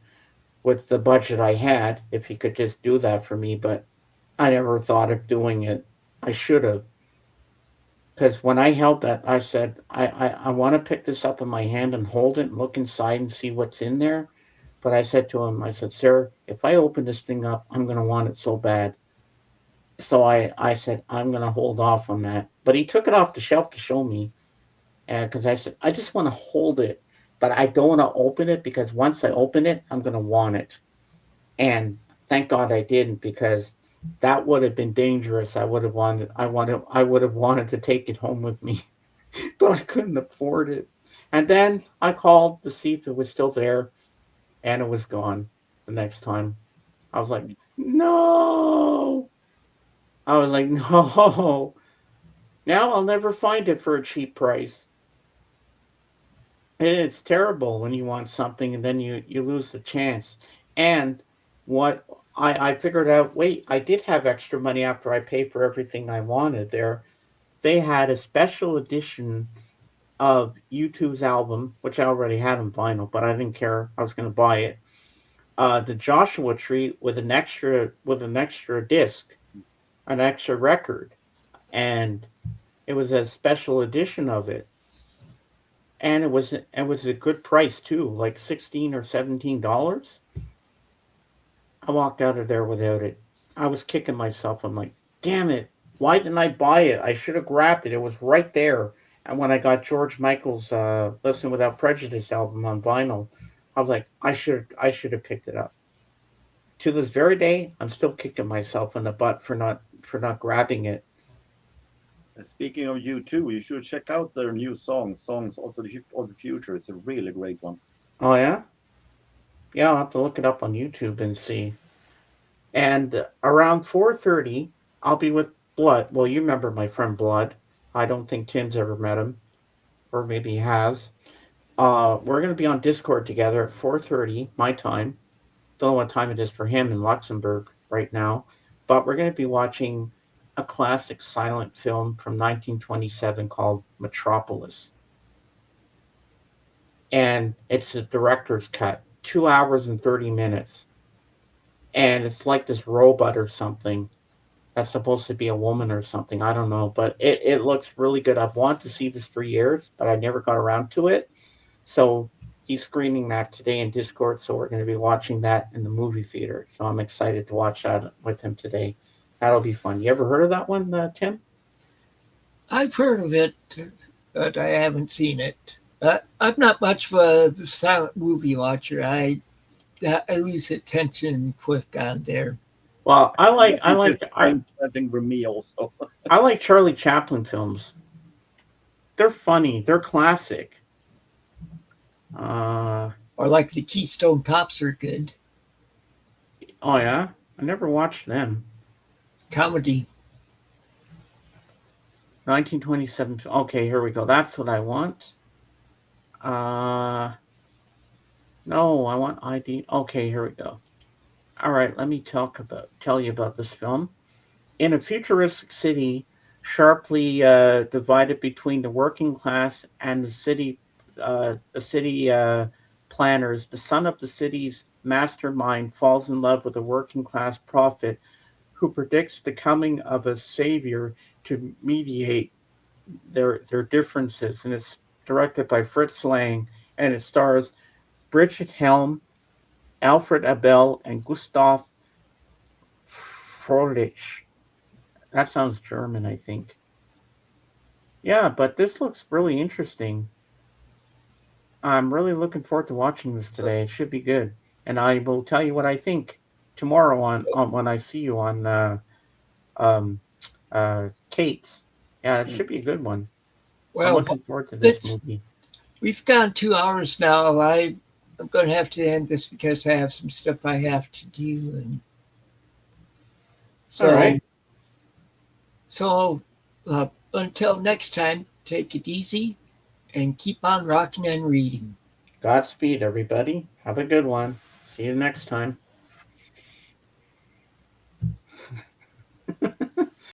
with the budget I had, if he could just do that for me. But I never thought of doing it. I should have, because when I held that, I said, I want to pick this up in my hand and hold it and look inside and see what's in there. But I said to him, I said, sir, if I open this thing up, I'm going to want it so bad. So I said, I'm going to hold off on that. But he took it off the shelf to show me, because I said, I just want to hold it, but I don't want to open it, because once I open it, I'm going to want it. And thank God I didn't, because that would have been dangerous. I would have wanted to take it home with me, but I couldn't afford it. And then I called to see if it was still there, and it was gone the next time. I was like, no. I was like, no. Now I'll never find it for a cheap price. And it's terrible when you want something and then you lose the chance. And what I figured out, wait, I did have extra money after I paid for everything I wanted there. They had a special edition of U2's album, which I already had on vinyl, but I didn't care. I was going to buy it. The Joshua Tree with an extra disc, an extra record, and it was a special edition of it, and it was a good price too, like $16 or $17. I walked out of there without it. I was kicking myself. I'm like, damn it! Why didn't I buy it? I should have grabbed it. It was right there. And when I got George Michael's "Listen Without Prejudice" album on vinyl, I was like, I should have picked it up. To this very day, I'm still kicking myself in the butt for not grabbing it. Speaking of U2, you should check out their new song, "Songs of the Future." It's a really great one. Oh yeah, yeah. I'll have to look it up on YouTube and see. And around 4:30, I'll be with Blood. Well, you remember my friend Blood. I don't think Tim's ever met him, or maybe he has. We're going to be on Discord together at 4:30 my time. Don't know what time it is for him in Luxembourg right now, but we're going to be watching a classic silent film from 1927 called Metropolis, and it's a director's cut, 2 hours and 30 minutes, and it's like this robot or something that's supposed to be a woman or something. I don't know, but it looks really good. I've wanted to see this for years, but I never got around to it. So he's screening that today in Discord, so we're going to be watching that in the movie theater. So I'm excited to watch that with him today. That'll be fun. You ever heard of that one, Tim? I've heard of it, but I haven't seen it. I'm not much of a silent movie watcher. I lose attention quick on there. Well, I think for me also. I like Charlie Chaplin films. They're funny. They're classic. Or like the Keystone Cops are good. Oh yeah, I never watched them. Comedy. 1927. Okay, here we go. That's what I want. No, I want ID. Okay, here we go. All right, let me tell you about this film. In a futuristic city, sharply divided between the working class and the city the city planners. The son of the city's mastermind falls in love with a working class prophet who predicts the coming of a savior to mediate their differences. And it's directed by Fritz Lang, and it stars Bridget Helm, Alfred Abel, and Gustav Froelich. That sounds German, I think. Yeah, but this looks really interesting. I'm really looking forward to watching this today. It should be good, and I will tell you what I think tomorrow on when I see you on um, Kate's. Yeah, it should be a good one. I'm Well, looking forward to this let's. movie. We've gone 2 hours now. I'm going to have to end this because I have some stuff I have to do, and so All right. so until next time, take it easy and keep on rocking and reading. Godspeed, everybody. Have a good one. See you next time.